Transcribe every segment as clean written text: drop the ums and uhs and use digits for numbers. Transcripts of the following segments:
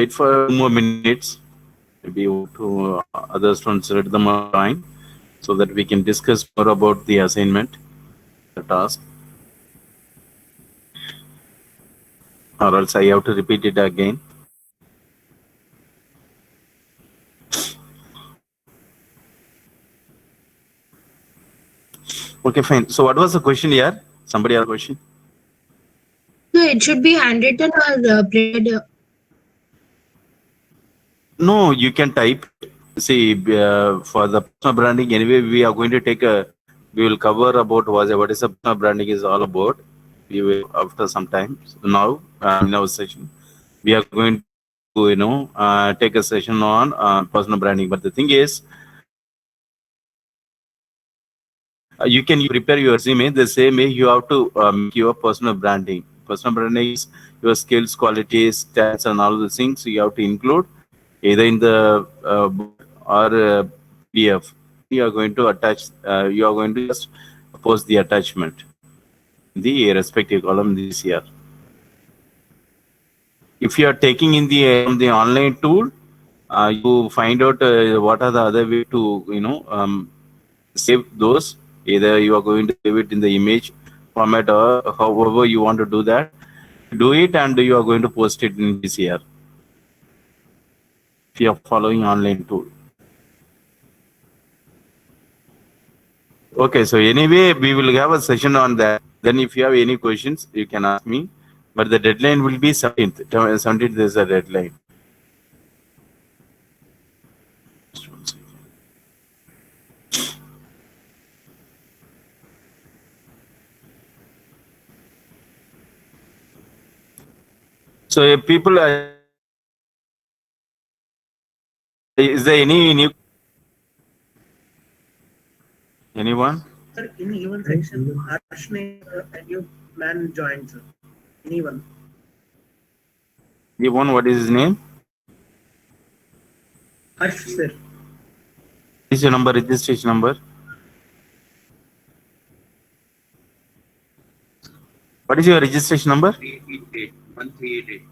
Wait for 2 more minutes. Maybe to other students let them join so that we can discuss more about the assignment, the task, or else I have to repeat it again. Okay, fine. So what was the question here? Somebody had a question? So it should be handwritten or printed. No, you can type it. See, for the personal branding, anyway, we are going to take we will cover about what is the personal branding is all about. We will, after some time. So now, in our session, we are going to, take a session on personal branding. But the thing is, you can prepare your resume the same way you have to make your personal branding. Personal branding is your skills, qualities, stats, and all the things you have to include either in the or PDF. You are going to attach. You are going to just post the attachment in the respective column this year. If you are taking in the online tool, you find out what are the other way to save those. Either you are going to save it in the image format or however you want to do that. Do it and you are going to post it in this year if you are following online tool. Okay, so anyway, we will have a session on that. Then if you have any questions, you can ask me. But the deadline will be 17th. 17th is the deadline. Just one second. So people, is there any new anyone? Sir, in even section, Harsh name a new man joined, sir. Anyone? Anyone? What is his name? Harsh, sir. What is your number? Registration number? What is your registration number? 388. 1388.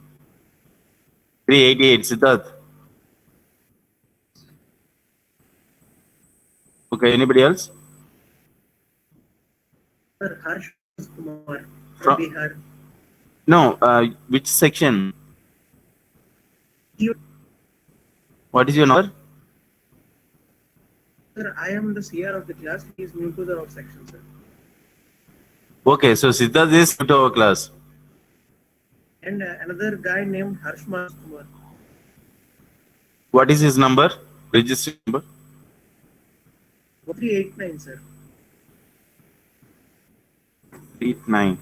388, Siddharth. Okay, anybody else? Sir, Harsh Kumar From- from Bihar. No, which section? You, What is your number? sir, I am the CR of the class. He is new to the section, sir. Okay, so Siddharth is new to our class. And another guy named Harsh Manas Kumar. What is his number? Registration number? 389, sir. 89.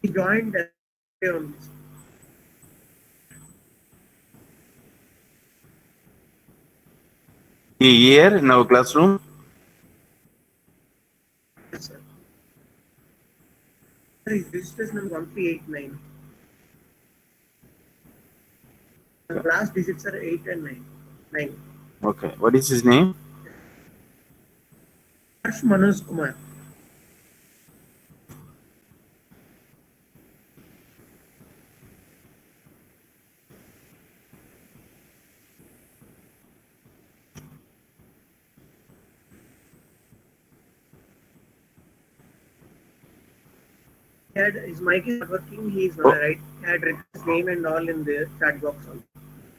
He joined on this. He here in our classroom? Yes, sir. Sir, his registration number 1389. The class digits are 8 and 9. 9. Okay, what is his name? Harsh Manas Kumar. His mic is not working. He is not right. He had written his name and all in the chat box.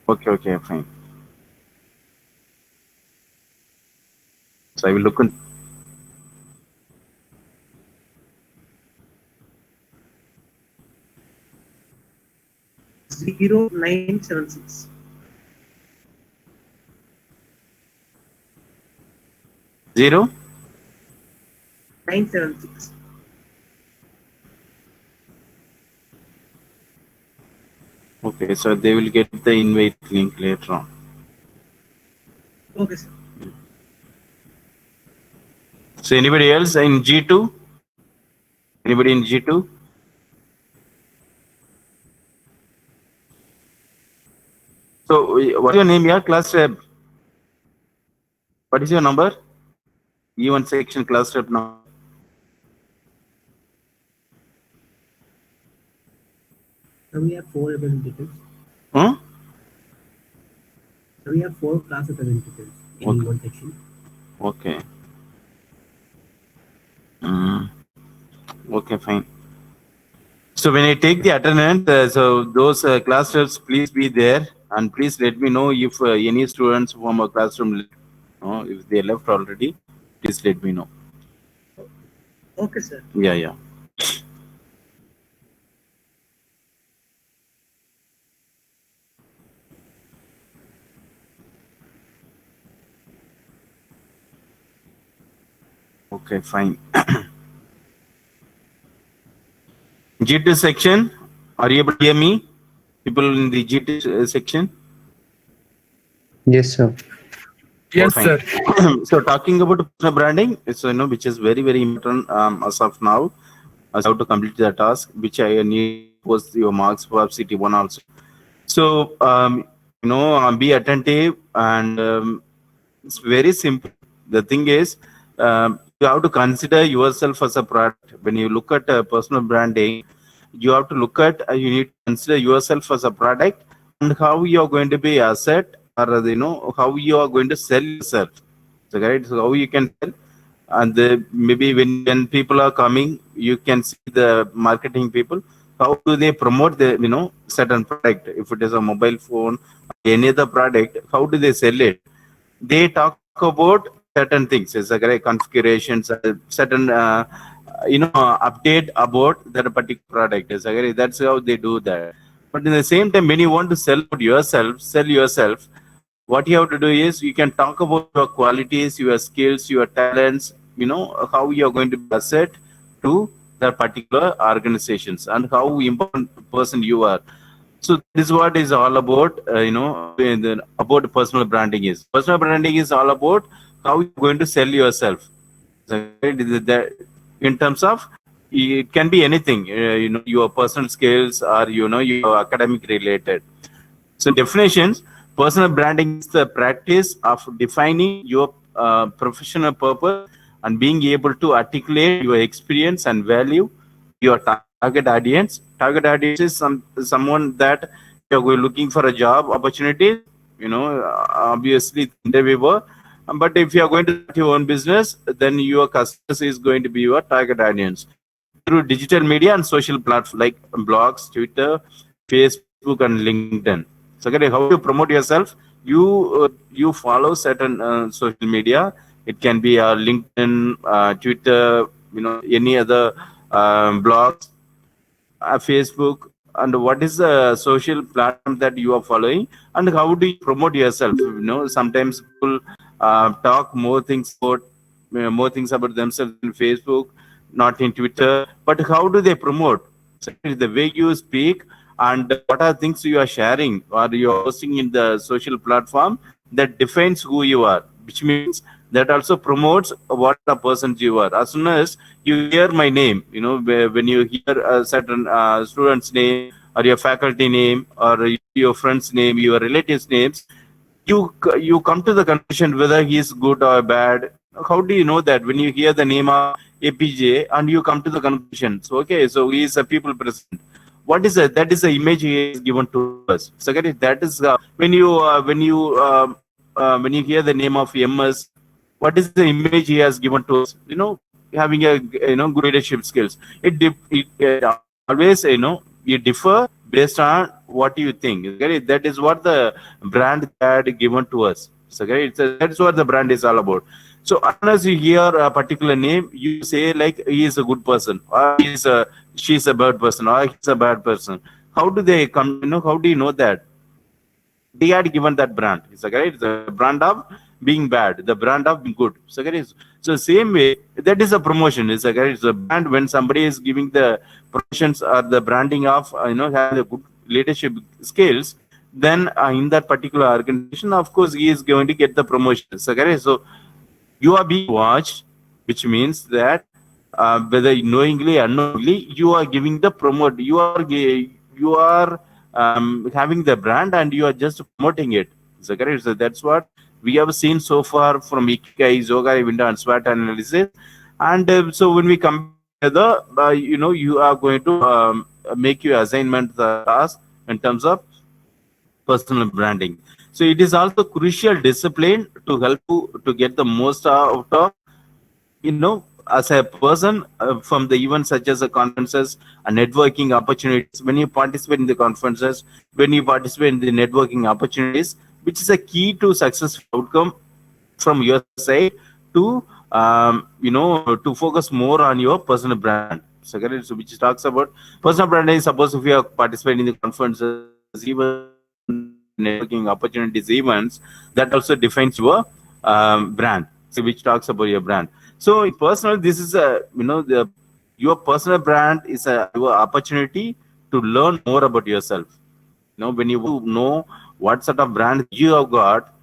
Also. Okay, fine. So I will look on. Zero 976. 0? 976. Okay, so they will get the invite link later on. Okay, sir. So anybody else in G2? Anybody in G2? So what's your name here? Class rep. What is your number? E1 section class rep number. So we have 4 representatives. Huh? So we have 4 class representatives in Okay. one section. Okay. Okay, fine. So when I take the attendance, so those class reps, please be there and please let me know if any students from a classroom left. If they left already, please let me know. Okay, sir. Yeah. Okay, fine. G2 section, are you able to hear me? People in the G2 section? Yes, sir. Yes, Fine. sir. So talking about personal branding, so which is very very important as of now, as how to complete the task, which I need was your marks for CT1 also. So be attentive and it's very simple. The thing is, you have to consider yourself as a product. When you look at personal branding, you have to look at you need to consider yourself as a product and how you are going to be asset or how you are going to sell yourself. So right, so how you can sell, and maybe when people are coming, you can see the marketing people. How do they promote the certain product? If it is a mobile phone, any other product, how do they sell it? They talk about certain things, it's a great configurations, certain update about that particular product. That's how they do that. But in the same time, when you want to sell yourself, what you have to do is you can talk about your qualities, your skills, your talents, how you are going to be asset to that particular organizations and how important person you are. So this is what is all about, about personal branding is. Personal branding is all about how you're going to sell yourself. So, in terms of, it can be anything, your personal skills or, your academic related. So definitions, personal branding is the practice of defining your professional purpose and being able to articulate your experience and value your target audience. Target audience is someone that you're looking for a job opportunity, obviously interviewer. But if you're going to start your own business, then your customers is going to be your target audience through digital media and social platforms like blogs, Twitter, Facebook, and LinkedIn. So, how you promote yourself? You follow certain social media. It can be LinkedIn, Twitter, any other blogs, Facebook, and what is the social platform that you are following, and how do you promote yourself? Sometimes people talk more things about themselves in Facebook, not in Twitter. But how do they promote? So the way you speak and what are things you are sharing or you are posting in the social platform that defines who you are, which means that also promotes what the person you are. As soon as you hear my name, when you hear a certain student's name or your faculty name or your friend's name, your relatives' names, you come to the conclusion whether he is good or bad. How do you know that? When you hear the name of APJ and you come to the conclusion, so okay, so he is a people person. What is that? That is the image he is given to us. So that is when you hear the name of MS, what is the image he has given to us? Having a good leadership skills. It always you differ based on what you think. Okay? That is what the brand had given to us. So okay? That's what the brand is all about. So unless you hear a particular name, you say like he is a good person, or she's a bad person, or he's a bad person. How do they come? How do you know that? They had given that brand. It's the brand of being bad, the brand of being good. So same way, that is a promotion. It's a brand when somebody is giving the promotions or the branding of having the good leadership skills. Then in that particular organization, of course, he is going to get the promotion. So you are being watched, which means that whether knowingly or unknowingly, you are giving the promote. You are having the brand and you are just promoting it. So that's what we have seen so far from Ikigai, Zogai, window, and SWOT analysis. And so when we come together, you are going to make you assignment the task in terms of personal branding. So it is also crucial discipline to help you to get the most out of, as a person from the events such as the conferences and networking opportunities. When you participate in the conferences, when you participate in the networking opportunities, which is a key to successful outcome from your side to to focus more on your personal brand. So which talks about personal branding. Suppose if you are participating in the conferences, even networking opportunities events, that also defines your brand. So which talks about your brand. So in personal, this is your personal brand is your opportunity to learn more about yourself. When you know what sort of brand you have got,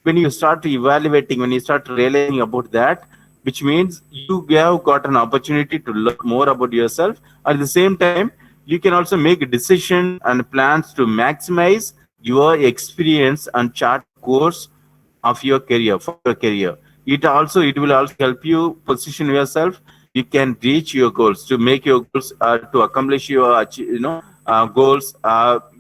when you start evaluating, when you start realizing about that, which means you have got an opportunity to learn more about yourself. At the same time, you can also make a decision and plans to maximize your experience and chart course of your career, for your career. It will also help you position yourself. You can reach your goals, to make your goals, to accomplish your goals.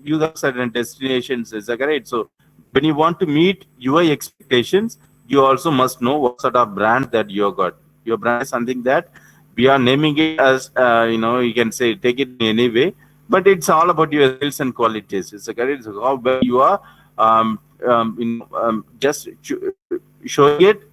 You have certain destinations, is that correct? So when you want to meet your expectations, you also must know what sort of brand that you got. Your brand is something that we are naming it as, you can say, take it in any way, but it's all about your skills and qualities. It's correct. So how well you are just showing it,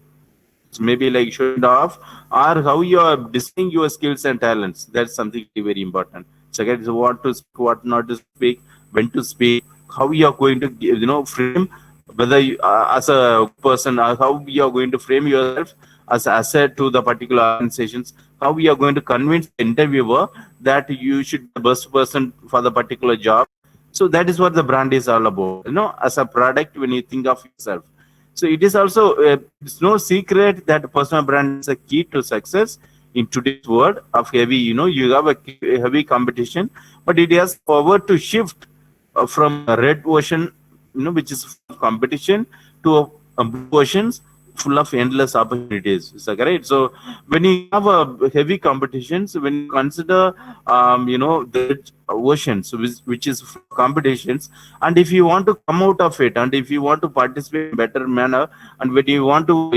maybe like showing it off, or how you are displaying your skills and talents. That's something very important. So what to speak, what not to speak, when to speak, how you are going to frame, whether you, as a person, or how you are going to frame yourself as an asset to the particular organizations, how we are going to convince the interviewer that you should be the best person for the particular job. So that is what the brand is all about, as a product when you think of yourself. So it is also, it's no secret that personal brand is a key to success in today's world of heavy, you have a heavy competition, but it has power to shift from a red ocean, which is full of competition, to a blue oceans full of endless opportunities. Is that correct? So when you have a heavy competitions, when you consider, the oceans, which is competitions, and if you want to come out of it, and if you want to participate in better manner, and when you want to,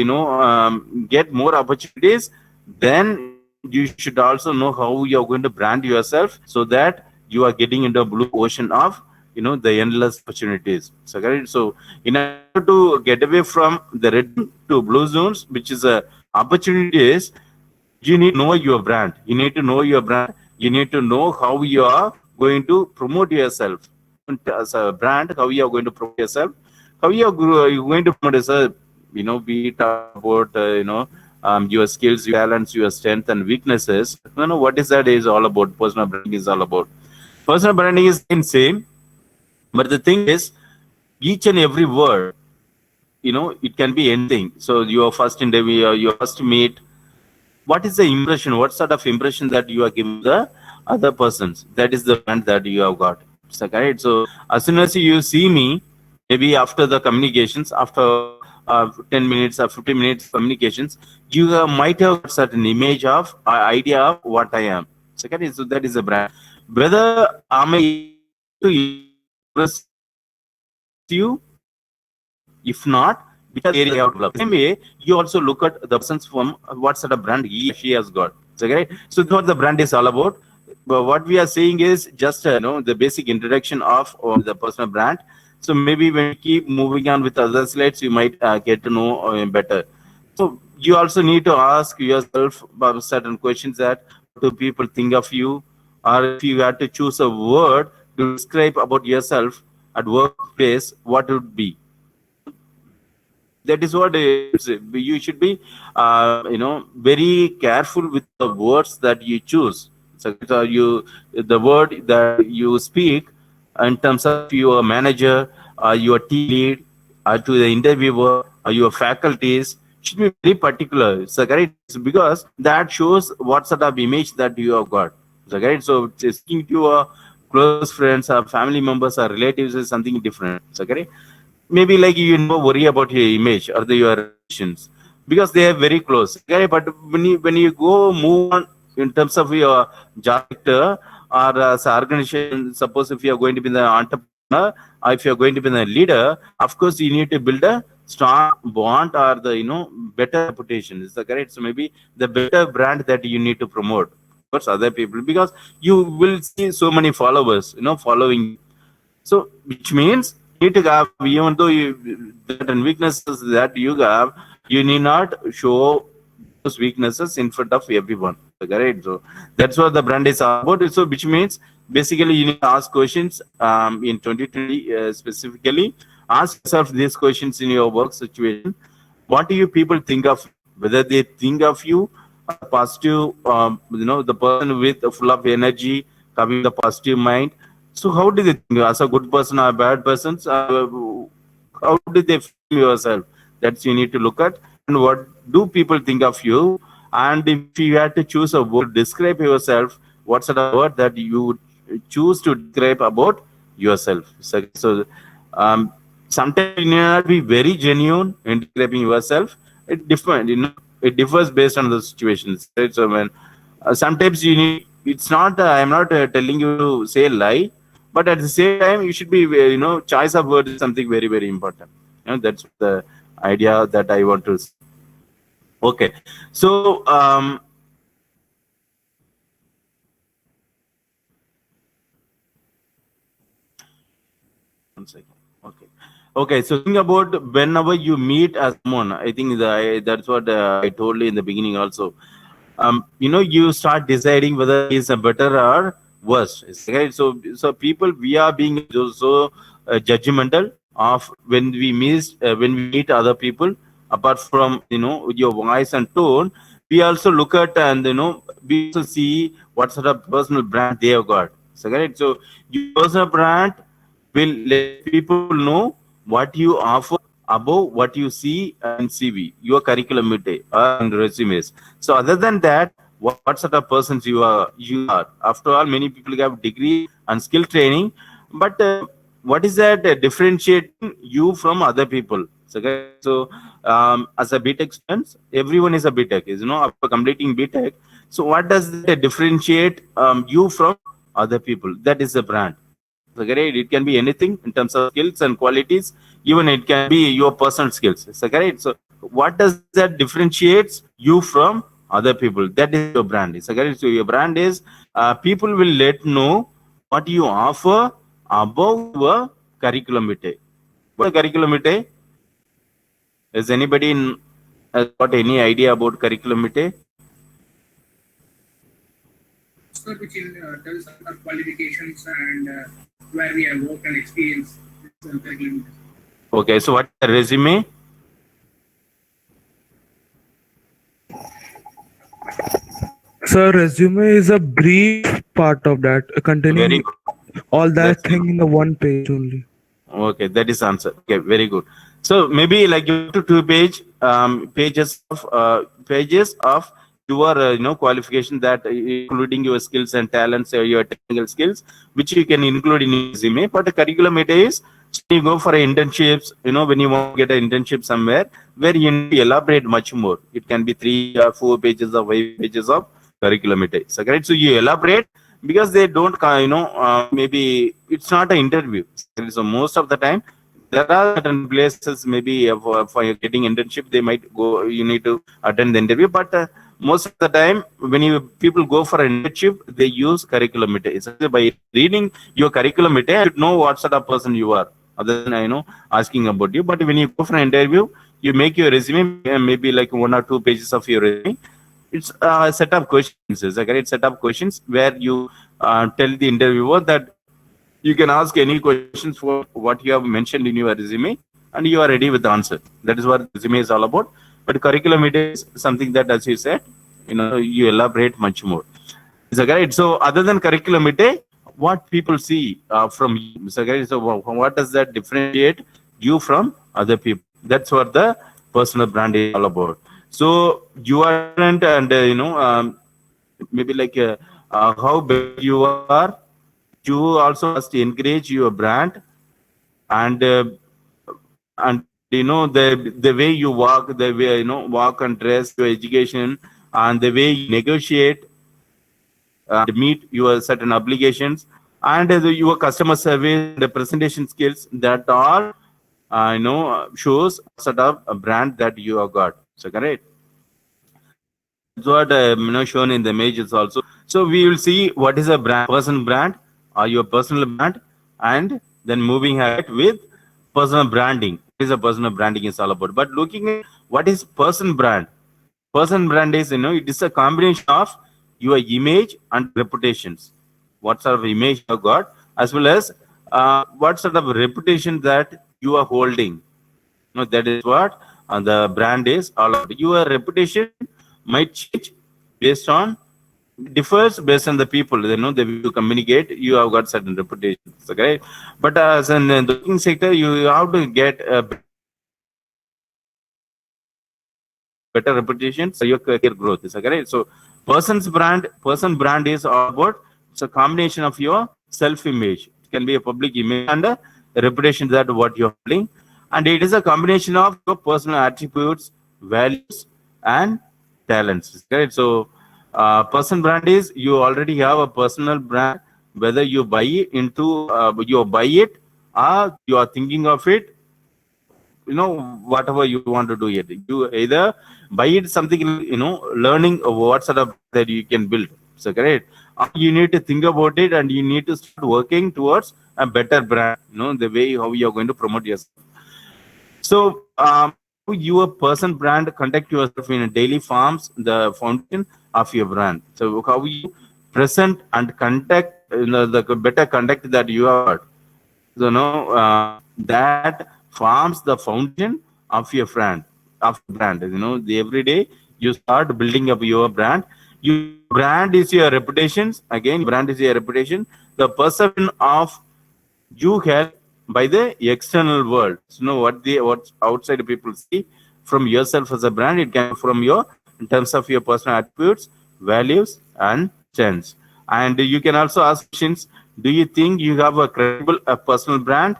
get more opportunities, then you should also know how you are going to brand yourself so that you are getting into a blue ocean of the endless opportunities. So in order to get away from the red to blue zones, which is opportunities, you need to know your brand. You need to know your brand. You need to know how you are going to promote yourself as a brand. How you are going to promote yourself. How you are going to promote yourself. We talk about your skills, your talents, your strengths and weaknesses. What is that is all about. Personal branding is all about. Personal branding is insane. But the thing is, each and every word, it can be anything. So your first interview, your first meet, what is the impression? What sort of impression that you are giving the other persons? That is the brand that you have got. So, right? So as soon as you see me, maybe after the communications, after 10 minutes or 15 minutes communications, you might have a certain image of, idea of what I am. So that is a brand. Whether am I to you, if not, because area you have to love. Same way, you also look at the person's from what sort of brand he or she has got. Okay, so that's what the brand is all about. But what we are saying is just the basic introduction of the personal brand. So maybe when you keep moving on with other slides, you might get to know better. So you also need to ask yourself about certain questions that what do people think of you, or if you had to choose a word to describe about yourself at workplace, what would be? That is what you should be, very careful with the words that you choose. So the word that you speak in terms of your manager, your team lead, to the interviewer, or your faculties should be very particular. So correct, because that shows what sort of image that you have got. So correct, so speaking to your close friends or family members or relatives is something different. So correct. Maybe like worry about your image or your relations because they are very close. Okay, but when you go move on in terms of your job sector or as an organization, suppose if you are going to be the entrepreneur or if you are going to be the leader, of course you need to build a strong bond or the better reputation. Is that correct? So maybe the better brand that you need to promote towards other people, because you will see so many followers following. So which means you need to have, even though you certain weaknesses that you have, you need not show those weaknesses in front of everyone. Correct? So that's what the brand is all about. So which means basically you need to ask questions in 2020 specifically. Ask yourself these questions in your work situation. What do you people think of? Whether they think of you positive, the person with full of energy, having the positive mind. So how do they think as a good person or a bad person? How do they feel yourself? That's you need to look at. And what do people think of you? And if you had to choose a word to describe yourself, what sort of word that you would choose to describe about yourself? So sometimes you need not be very genuine in describing yourself. It different, it differs based on the situations. Right? So when sometimes you need, it's not. I'm not telling you to say a lie, but at the same time, you should be, choice of word is something very, very important. That's the idea that I want to. Okay, so one second. Okay. So think about whenever you meet someone. I think that's what I told you in the beginning also. You start deciding whether he's a better or worse. Okay? So people, we are being so judgmental of when we meet other people. Apart from your voice and tone, we also look at and we also see what sort of personal brand they have got. So your personal brand will let people know what you offer above what you see in CV, your curriculum vitae and resumes. So other than that, what sort of persons you are? After all, many people have degree and skill training, but what is that differentiating you from other people? So as a BTech student, everyone is a BTech, after completing BTech. So what does that differentiate you from other people? That is the brand. It can be anything in terms of skills and qualities. Even it can be your personal skills. So what does that differentiates you from other people? That is your brand. So your brand is people will let know what you offer above your curriculum vitae. What is curriculum vitae? Has anybody got any idea about curriculum vitae? Sir, which tells our qualifications and where we have worked and experience. Okay, so what is the resume? Sir, resume is a brief part of that, containing all that thing in the one page only. Okay, that is answer. Okay, very good. So maybe like you to 2 pages of your qualification, that including your skills and talents or your technical skills, which you can include in your resume. But the curriculum vitae is you go for internships. When you want to get an internship somewhere, where you need to elaborate much more. It can be 3 or 4 pages or 5 pages of curriculum vitae. So you elaborate, because they don't maybe it's not an interview. So most of the time there are certain places, maybe for getting internship, they might go, you need to attend the interview, but most of the time when people go for an internship, they use curriculum vitae. So by reading your curriculum vitae, you should know what sort of person you are, other than asking about you. But when you go for an interview, you make your resume, maybe like 1 or 2 pages of your resume. It's a set of questions. It's a great set of questions where you tell the interviewer that you can ask any questions for what you have mentioned in your resume, and you are ready with the answer. That is what resume is all about. But curriculum vitae is something that, as you said, you elaborate much more. Is that correct? So other than curriculum vitae, what people see from you, so what does that differentiate you from other people? That's what the personal brand is all about. So you are and maybe like how big you are. You also must encourage your brand, and the way you walk, the way walk and dress, your education, and the way you negotiate, and meet your certain obligations, and your customer service, the presentation skills, that all shows sort of a brand that you have got. So correct. That's what shown in the images also. So we will see what is a brand, person brand, or your personal brand, and then moving ahead with personal branding. What is a personal branding is all about. But looking at what is person brand. Person brand is, it is a combination of your image and reputations. What sort of image you have got, as well as what sort of reputation that you are holding. That is what the brand is all about. Your reputation might change based on, differs based on the people. The way you communicate, you have got certain reputations. Okay, but as in the working sector, you have to get a better reputation for your career growth. Is correct? So person brand is all about, it's a combination of your self-image. It can be a public image and a reputation that what you're holding, and it is a combination of your personal attributes, values, and talents. Correct? So person brand is, you already have a personal brand, whether you buy it into you buy it, or you are thinking of it, whatever you want to do it. You either buy it something, learning what sort of that you can build. So correct. You need to think about it, and you need to start working towards a better brand. The way how you are going to promote yourself. So your person brand conduct yourself in daily forms the foundation of your brand. So how you present and conduct, the better conduct that you are, that forms the foundation of your brand. The every day you start building up your brand. Your brand is your reputation. Again, brand is your reputation. The perception of you have by the external world. So what outside people see from yourself as a brand, it can from your, in terms of your personal attributes, values, and strengths. And you can also ask questions. Do you think you have a credible personal brand?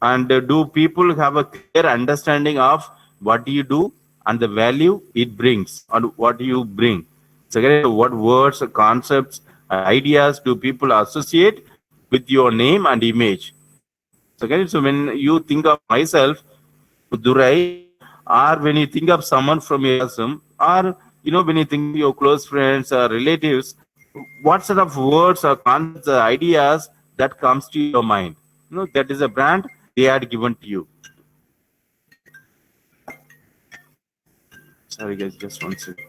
And do people have a clear understanding of what you do and the value it brings, or what you bring? So what words, concepts, ideas do people associate with your name and image? So when you think of myself, Durai, or when you think of someone from your classroom, or when you think of your close friends or relatives, what sort of words or concepts, ideas that comes to your mind? That is a brand they had given to you. Sorry guys, just one second.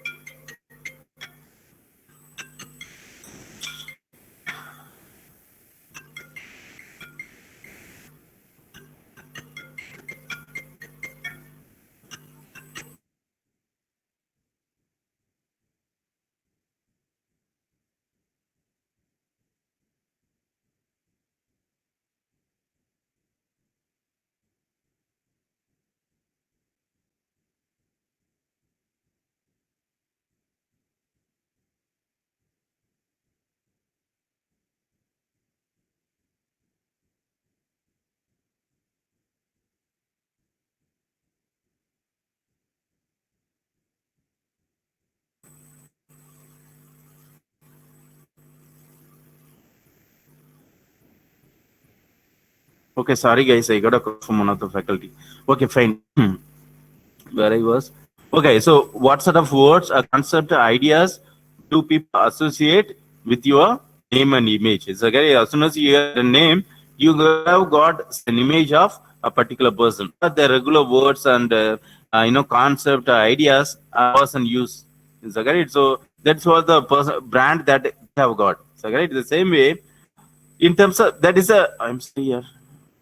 Okay, sorry guys, I got a call from one of the faculty. Okay, fine. Where I was. Okay, so what sort of words or concept ideas do people associate with your name and image? It's okay, as soon as you hear the name, you have got an image of a particular person. The regular words and concept ideas a person use. It's okay. So that's what the brand that they have got. It's okay. The same way, in terms of that is a, I'm still here.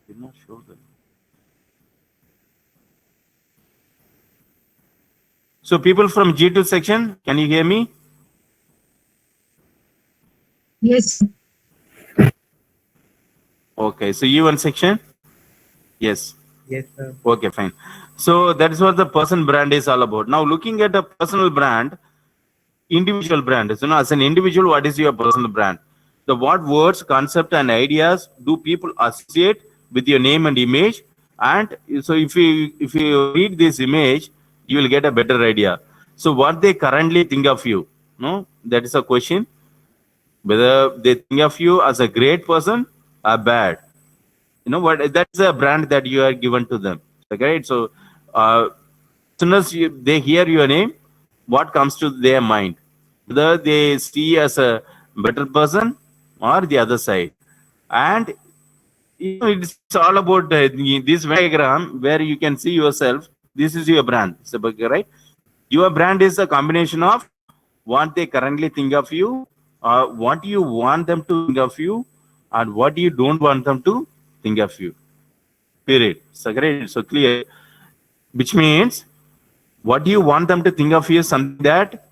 Did not show them. So people from G2 section, can you hear me? Yes. Okay, so E1 section? Yes. Yes, sir. Okay, fine. So that is what the person brand is all about. Now looking at a personal brand, individual brand, as an individual, what is your personal brand? What words, concept, and ideas do people associate with your name and image? And so if you read this image, you will get a better idea. So what they currently think of you, that is a question. whether they think of you as a great person or bad. You know what? That's a brand that you are given to them. Okay, so as soon as they hear your name, what comes to their mind? Whether they see as a better person or the other side. And you know, it's all about this diagram where you can see yourself. This is your brand, right? Your brand is a combination of what they currently think of you, what you want them to think of you, and what you don't want them to think of you. Period. So great. So clear. Which means what you want them to think of you is something that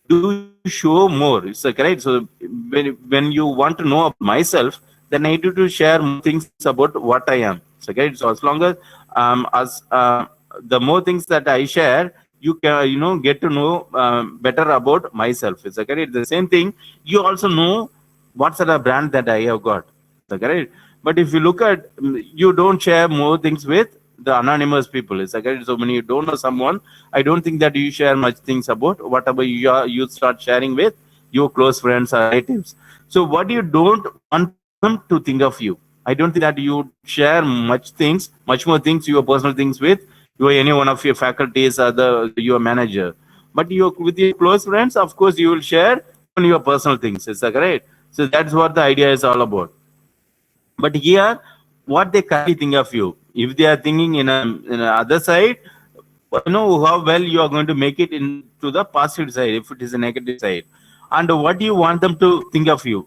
do show more. It's correct. So when you want to know about myself, then I need to share more things about what I am. So correct. So as long as the more things that I share, you can get to know better about myself. It's correct. The same thing. You also know what sort of brand that I have got. So correct. But if you look at, you don't share more things with the anonymous people. It's correct. So when you don't know someone, I don't think that you share much things about whatever you start sharing with your close friends or relatives. So what you don't want them to think of you, I don't think that you share much more things, your personal things with any one of your faculties or your manager. But with your close friends, of course, you will share on your personal things. Is that correct? So that's what the idea is all about. But here, what they currently think of you, if they are thinking in a other side, how well you are going to make it into the positive side, if it is a negative side, and what do you want them to think of you,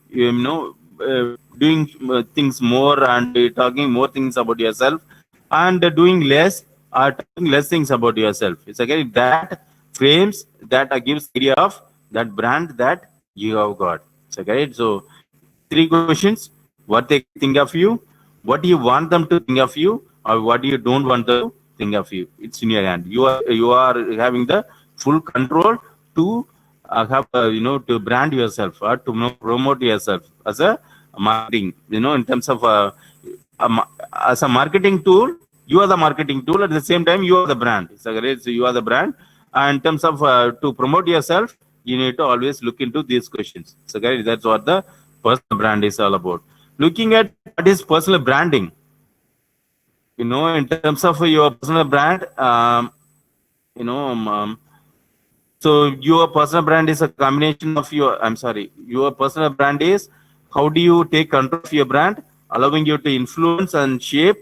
doing things more and talking more things about yourself, and doing less or talking less things about yourself. It's again that frames that gives idea of that brand that you have got. Okay, so 3 questions: what they think of you, what do you want them to think of you, or what you don't want them to think of you. It's in your hand. You are having the full control to have to brand yourself or to promote yourself as a marketing. In terms of as a marketing tool, you are the marketing tool. At the same time, you are the brand. So you are the brand. And in terms of to promote yourself, you need to always look into these questions. So guys, that's what the personal brand is all about. Looking at what is personal branding. In terms of your personal brand, so your personal brand is a combination of your personal brand is how do you take control of your brand, allowing you to influence and shape.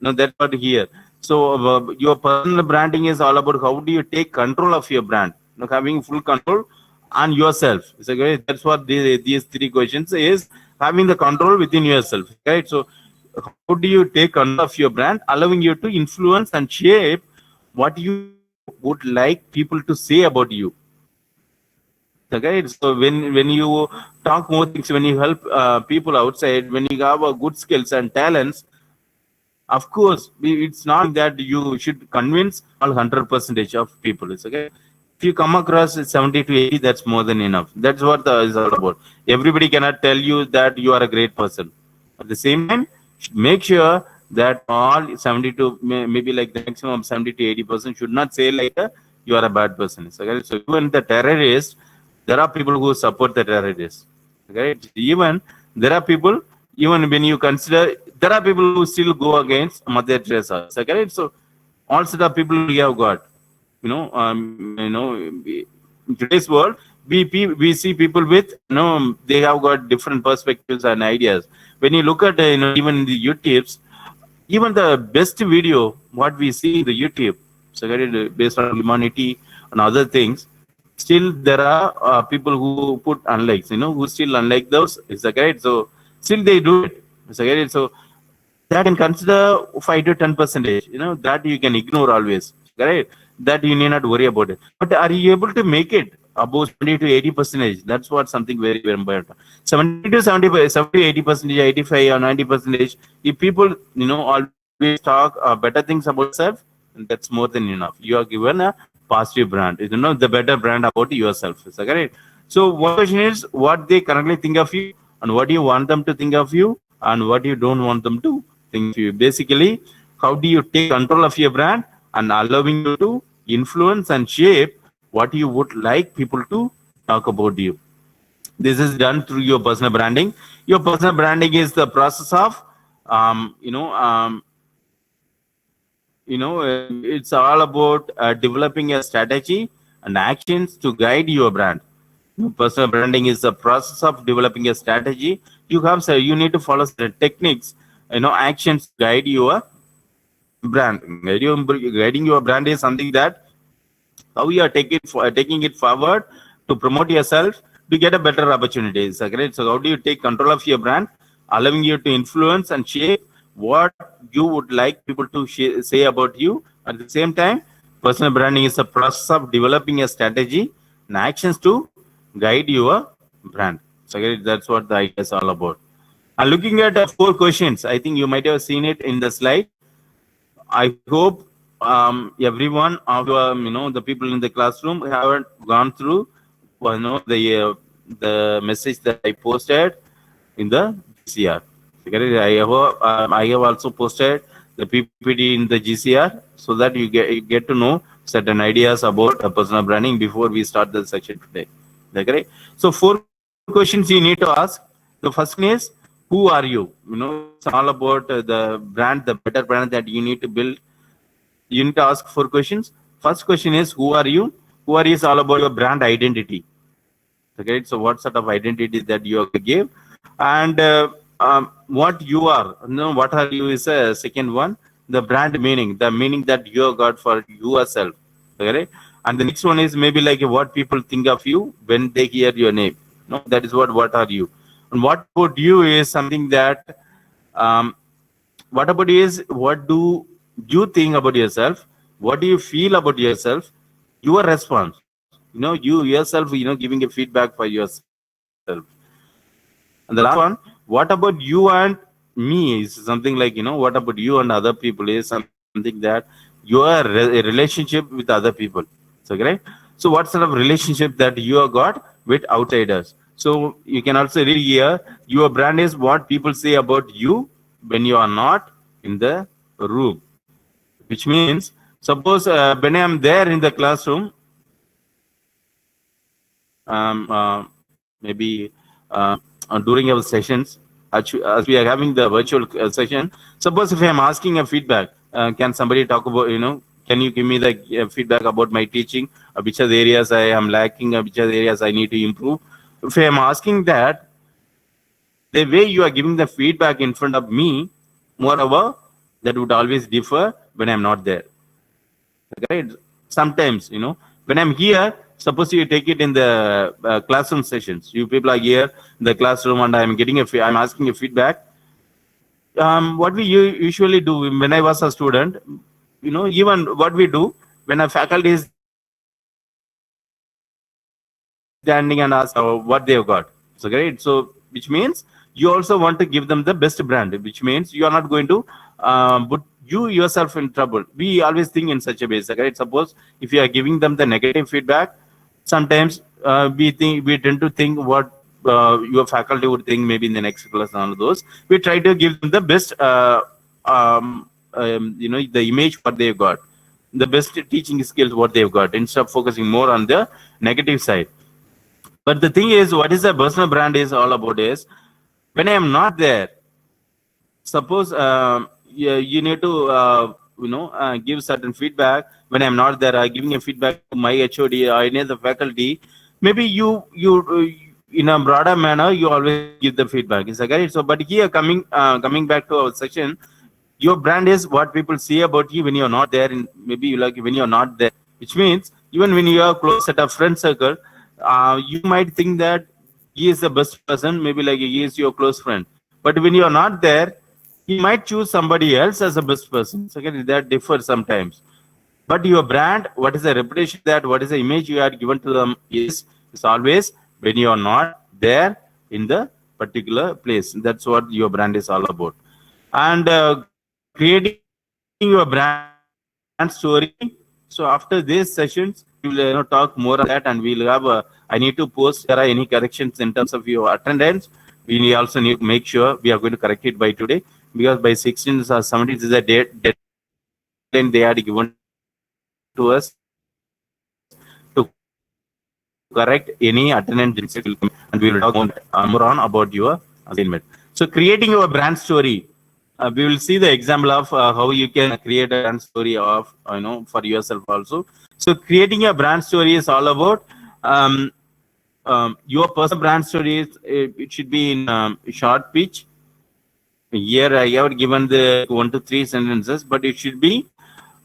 That's what here. So your personal branding is all about how do you take control of your brand, having full control on yourself. So that's what these 3 questions is, having the control within yourself. Right. So how do you take control of your brand, allowing you to influence and shape what you would like people to say about you. Okay, so when you talk more things, when you help people outside, when you have good skills and talents, of course, it's not that you should convince all 100% of people. It's okay. If you come across 70 to 80, that's more than enough. That's what is all about. Everybody cannot tell you that you are a great person. At the same time, make sure that all 70 to maybe like the maximum 70 to 80% should not say like you are a bad person. Okay? So even the terrorists, there are people who support the terrorists. Okay? Even there are people, even when you consider, there are people who still go against Mother Teresa. Okay? So all sort of people we have got. In today's world, we see people with they have got different perspectives and ideas. When you look at even the YouTubes, even the best video what we see in the YouTube, so based on humanity and other things, still there are people who put unlikes, who still unlike those. Is that correct? So still they do it. Is that correct? So that can consider 5 to 10%. That you can ignore always. Correct? That you need not worry about it. But are you able to make it above 70 to 80%? That's what something very, very important. 70 to 70 to 80%, 85 or 90%. If people, always talk better things about yourself, that's more than enough. You are given a positive brand. The better brand about yourself. Is that correct? So one question is what they currently think of you, and what do you want them to think of you, and what you don't want them to think of you. Basically, how do you take control of your brand and allowing you to influence and shape what you would like people to talk about you. This is done through your personal branding. Your personal branding is the process of, it's all about developing a strategy and actions to guide your brand. Personal branding is the process of developing a strategy. You need to follow the techniques, actions to guide your brand. Guiding your brand is something that how you are taking it forward to promote yourself to get a better opportunities. Okay? So how do you take control of your brand, allowing you to influence and shape what you would like people to say about you. At the same time, personal branding is a process of developing a strategy and actions to guide your brand. So okay, that's what the idea is all about. And looking at 4 questions, I think you might have seen it in the slide. I hope everyone of the people in the classroom haven't gone through the message that I posted in the GCR. I have also posted the PPT in the GCR so that you get to know certain ideas about personal branding before we start the section today. Okay? So 4 questions you need to ask. The first one is, who are you? It's all about the brand, the better brand that you need to build. You need to ask 4 questions. First question is, who are you? Who are you is all about your brand identity. Okay, so what sort of identity that you give, and what you are. What are you is a second one. The brand meaning, the meaning that you got for yourself. Okay, and the next one is maybe like what people think of you when they hear your name. No, that is what are you. And what about you is something that what about you is what do you think about yourself? What do you feel about yourself? Your response. You yourself, giving a feedback for yourself. And the last one, what about you and me is something like, what about you and other people is something that your relationship with other people. So, right? So what sort of relationship that you have got with outsiders? So you can also read here, your brand is what people say about you when you are not in the room. Which means, suppose when I am there in the classroom, maybe during our sessions, as we are having the virtual session, suppose if I am asking a feedback, can somebody talk about, can you give me the feedback about my teaching, which are the areas I am lacking, which are the areas I need to improve? If I am asking that, the way you are giving the feedback in front of me, moreover, that would always differ when I am not there. Right? Sometimes, when I'm here, suppose you take it in the classroom sessions. You people are here in the classroom, and I'm asking a feedback. What we usually do when I was a student, even what we do when a faculty is standing and ask what they've got. So great. So which means you also want to give them the best brand, which means you are not going to put you yourself in trouble. We always think in such a way. Right? Suppose if you are giving them the negative feedback, sometimes we tend to think what your faculty would think maybe in the next class and all of those. We try to give them the best, the image what they've got, the best teaching skills what they've got, instead of focusing more on the negative side. But the thing is, what is the personal brand is all about is, when I am not there, suppose you need to give certain feedback. When I'm not there, giving a feedback to my HOD or any other faculty, maybe you in a broader manner you always give the feedback. Is that right? So, but here coming back to our section, your brand is what people say about you when you're not there. And maybe when you're not there, which means even when you are close set of friend circle, you might think that he is the best person. Maybe he is your close friend. But when you're not there, he might choose somebody else as a best person. So that differs sometimes. But your brand, what is the reputation what is the image you are given to them is always when you are not there in the particular place. That's what your brand is all about. And creating your brand story. So after these sessions, we will talk more on that, and we'll have I need to post if there are any corrections in terms of your attendance. We also need to make sure we are going to correct it by today, because by 16th or 17th is the deadline they had given to us to correct any attendance and we will talk more on about your assignment. So creating your brand story, we will see the example of how you can create a brand story of for yourself also. So creating a brand story is all about your personal brand story. It should be in short pitch. Here I have given the 1 to 3 sentences, but it should be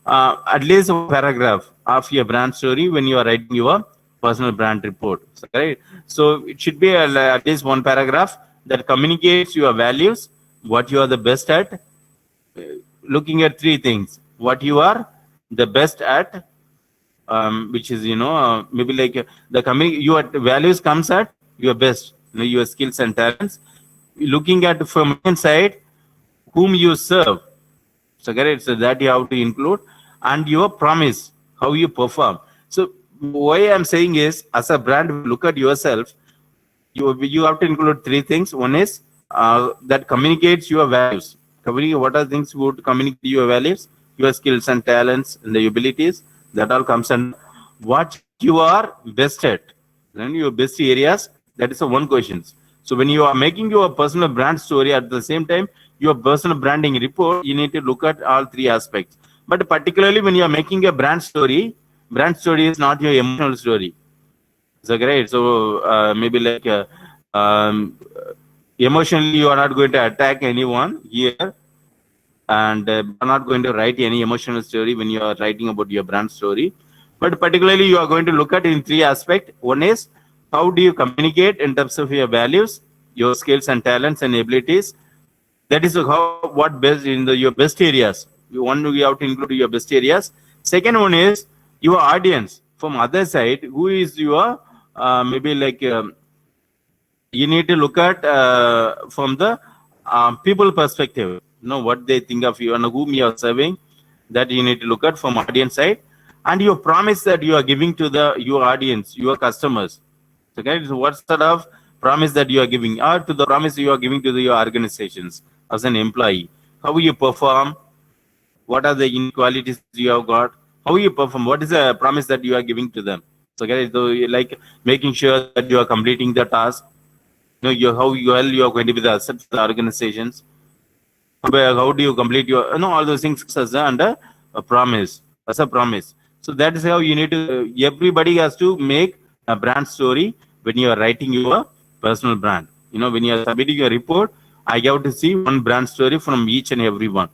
at least a paragraph of your brand story when you are writing your personal brand report. Right? So it should be at least one paragraph that communicates your values, what you are the best at, looking at 3 things: what you are the best at, which is maybe like your values comes at your best, your skills and talents. Looking at from inside, whom you serve, so that you have to include, and your promise, how you perform. So why I'm saying is, as a brand, look at yourself. You have to include 3 things. One is that communicates your values. What are things would communicate your values? Your skills and talents and the abilities. That all comes and what you are best at. Then your best areas. That is the one question. So when you are making your personal brand story, at the same time your personal branding report, you need to look at all 3 aspects. But particularly when you are making a brand story is not your emotional story. So great. So maybe like emotionally you are not going to attack anyone here, and you are not going to write any emotional story when you are writing about your brand story. But particularly you are going to look at in 3 aspects. One is, how do you communicate in terms of your values, your skills and talents and abilities? That is what best in your best areas. You have to include your best areas. Second one is your audience. From other side, who is your maybe like you need to look at from the people perspective. What they think of you and whom you are serving. That you need to look at from audience side, and your promise that you are giving to your audience, your customers. Okay, so what sort of promise that you are giving, or to the promise you are giving to your organizations as an employee? How you perform? What are the inequalities you have got? How you perform? What is the promise that you are giving to them? So, okay, so like making sure that you are completing the task. How well you are going to be the asset for the organizations. How do you complete your all those things as under a promise, as a promise. So that is how you need to. Everybody has to make a brand story when you are writing your personal brand. When you are submitting your report, I have to see one brand story from each and every one.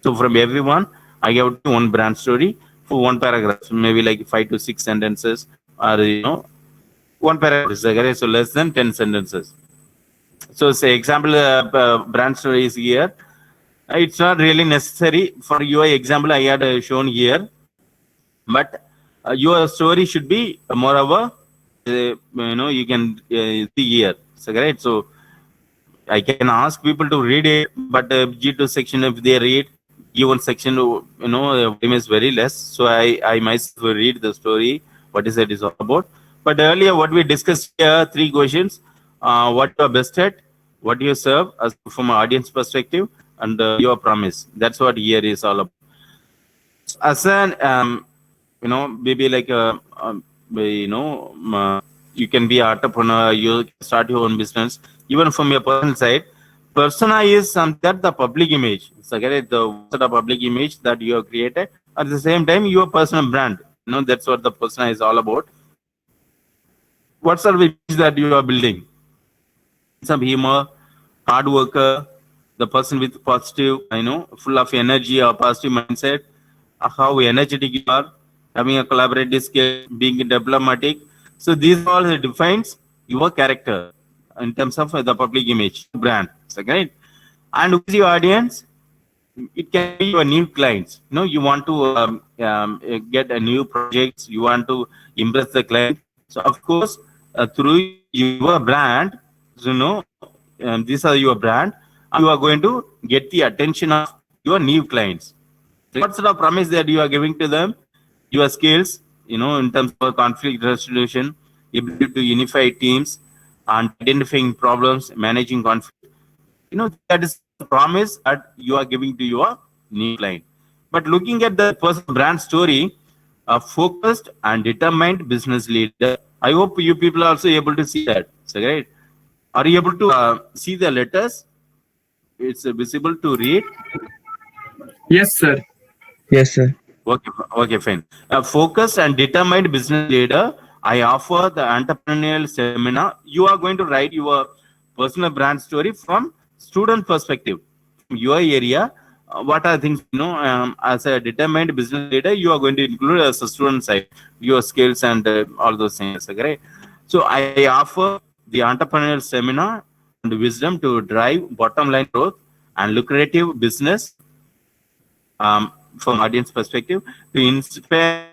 So from everyone, I have to one brand story for one paragraph, maybe like 5 to 6 sentences, or one paragraph. So less than 10 sentences. So say example, brand story is here. It's not really necessary for your example I had shown here, but your story should be more of a you can see here. So great. So I can ask people to read it, but G2 section, if they read G1 section, time is very less. So I myself will read the story, what is it is all about. But earlier what we discussed here, 3 questions: what you are best at, what you serve as from an audience perspective, and your promise. That's what here is all about. As an maybe like you can be an entrepreneur, you start your own business. Even from your personal side, persona is something that the public image. So the sort of public image that you have created. At the same time, your personal brand. That's what the persona is all about. What sort of image that you are building? Some humor, hard worker, the person with positive, full of energy or positive mindset, how energetic you are, having a collaborative skill, being diplomatic. So these all defines your character in terms of the public image, brand. Right? And who is your audience? It can be your new clients. You want to get a new projects. You want to impress the client. So of course, through your brand, these are your brand. You are going to get the attention of your new clients. What sort of promise that you are giving to them? Your skills, in terms of conflict resolution, ability to unify teams, and identifying problems, managing conflict. That is the promise that you are giving to your new client. But looking at the personal brand story, a focused and determined business leader I hope you people are also able to see that. So, right? Are you able to see the letters? It's visible to read. Yes, sir. Yes, sir. Okay, fine. A focused and determined business leader, I offer the entrepreneurial seminar. You are going to write your personal brand story from student perspective, from your area. What are things, as a determined business leader, you are going to include as a student side, your skills and all those things. Okay? So I offer the entrepreneurial seminar and wisdom to drive bottom line growth and lucrative business from audience perspective, to inspire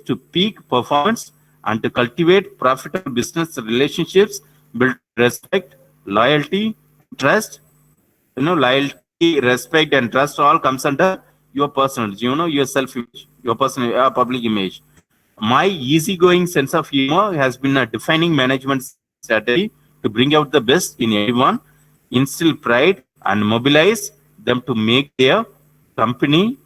to peak performance and to cultivate profitable business relationships, build respect, loyalty, trust. Loyalty, respect, and trust all comes under your personal, your self-image, your personal, public image. My easygoing sense of humor has been a defining management strategy to bring out the best in everyone, instill pride, and mobilize them to make their company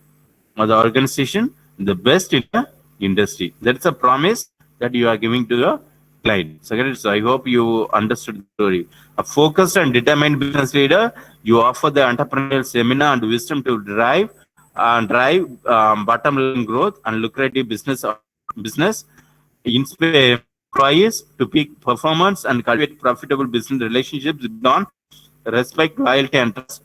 or the organization the best in the industry. That's a promise that you are giving to the client. So I hope you understood the story. A focused and determined business leader, you offer the entrepreneurial seminar and wisdom to drive bottom line growth and lucrative business, inspire employees to peak performance and cultivate profitable business relationships on respect, loyalty, and trust.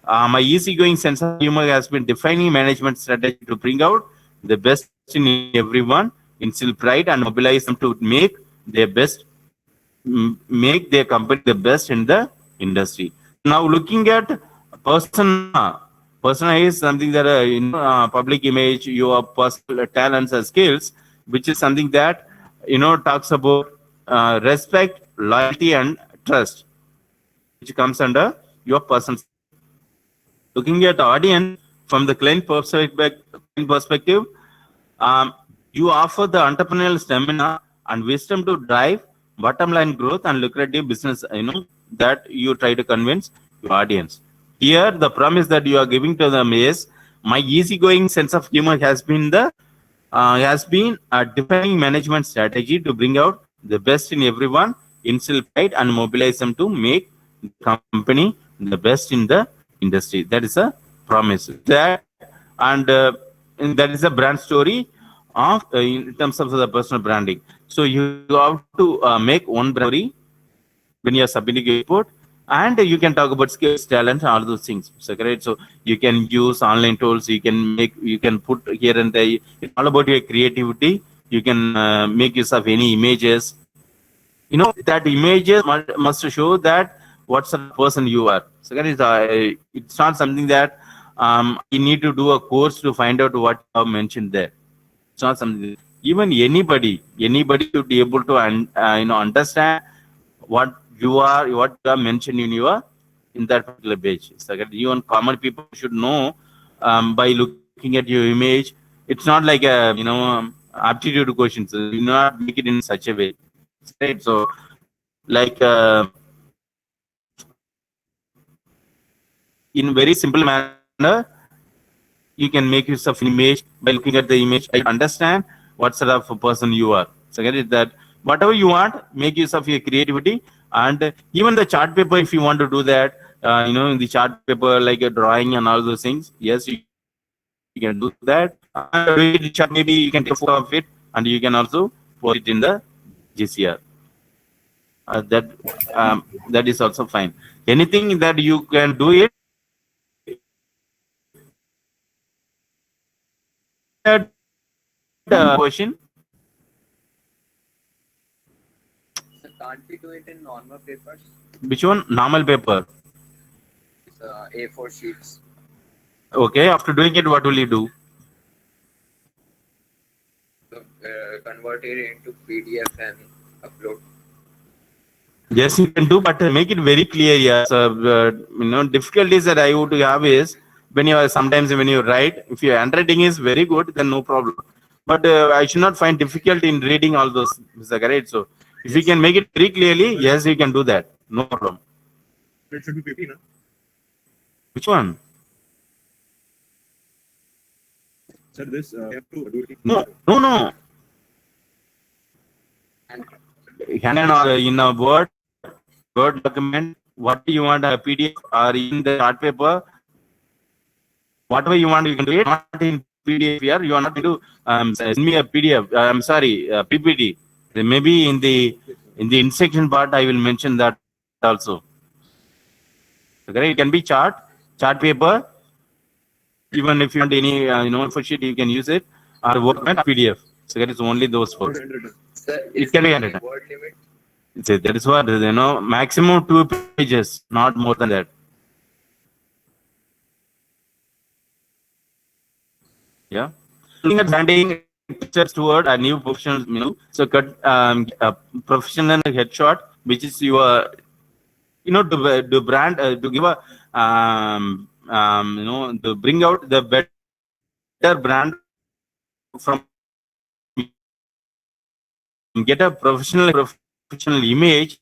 My easygoing sense of humor has been defining management strategy to bring out the best in everyone, instill pride, and mobilize them to make their company the best in the industry. Now, looking at persona, persona is something that public image, your personal talents and skills, which is something that talks about respect, loyalty, and trust, which comes under your personal. Looking at audience from the client perspective, you offer the entrepreneurial stamina and wisdom to drive bottom line growth and lucrative business, that you try to convince your audience. Here, the promise that you are giving to them is, my easygoing sense of humor has been a defining management strategy to bring out the best in everyone, instill pride, and mobilize them to make the company the best in the industry. That is a promise. And that is a brand story of in terms of the personal branding. So you have to make one brand story when you are submitting a report, and you can talk about skills, talent, and all those things. So, right? So you can use online tools. You can put here and there. It's all about your creativity. You can make use of any images. That images must show that what sort of person you are. So it's not something that you need to do a course to find out what you have mentioned there. It's not something. Even anybody should be able to understand what you are mentioned in that particular page. So even common people should know by looking at your image. It's not like a aptitude question. So you not make it in such a way. Right? So like in very simple manner, you can make use of an image. By looking at the image, I understand what sort of a person you are. So get it, that whatever you want, make use of your creativity. And even the chart paper, if you want to do that, in the chart paper, like a drawing and all those things, yes, you can do that. Maybe you can take a photo of it, and you can also put it in the GCR. That is also fine. Anything that you can do it. Question. So can't we do it in normal papers? Which one? Normal paper. It's, A4 sheets. Okay. After doing it, what will you do? So, convert it into PDF and upload. Yes, you can do, but make it very clear. Yes, difficulties that I would have is sometimes when you write, if your handwriting is very good, then no problem. But I should not find difficulty in reading all those. Right? So if you can make it very clearly, yes, you can do that. No problem. It should be 50, no? Which one? Sir, this you have to do it. No. And Hand or in a Word document, what you want, a PDF or in the chart paper, whatever you want, you can do it. Not in PDF here. You are not going to send me a PDF. I'm sorry, PPT. Then maybe in the instruction part, I will mention that also. Okay, it can be chart paper. Even if you want any info sheet, you can use it, or Word document, PDF. So that is only those four. Sir, It is can be there handwritten. any word limit? So that is what, maximum 2 pages, not more than that. Yeah. Looking at branding pictures toward a new professional, so cut a professional headshot, which is your, to brand, to give a, to bring out the better brand from, get a professional image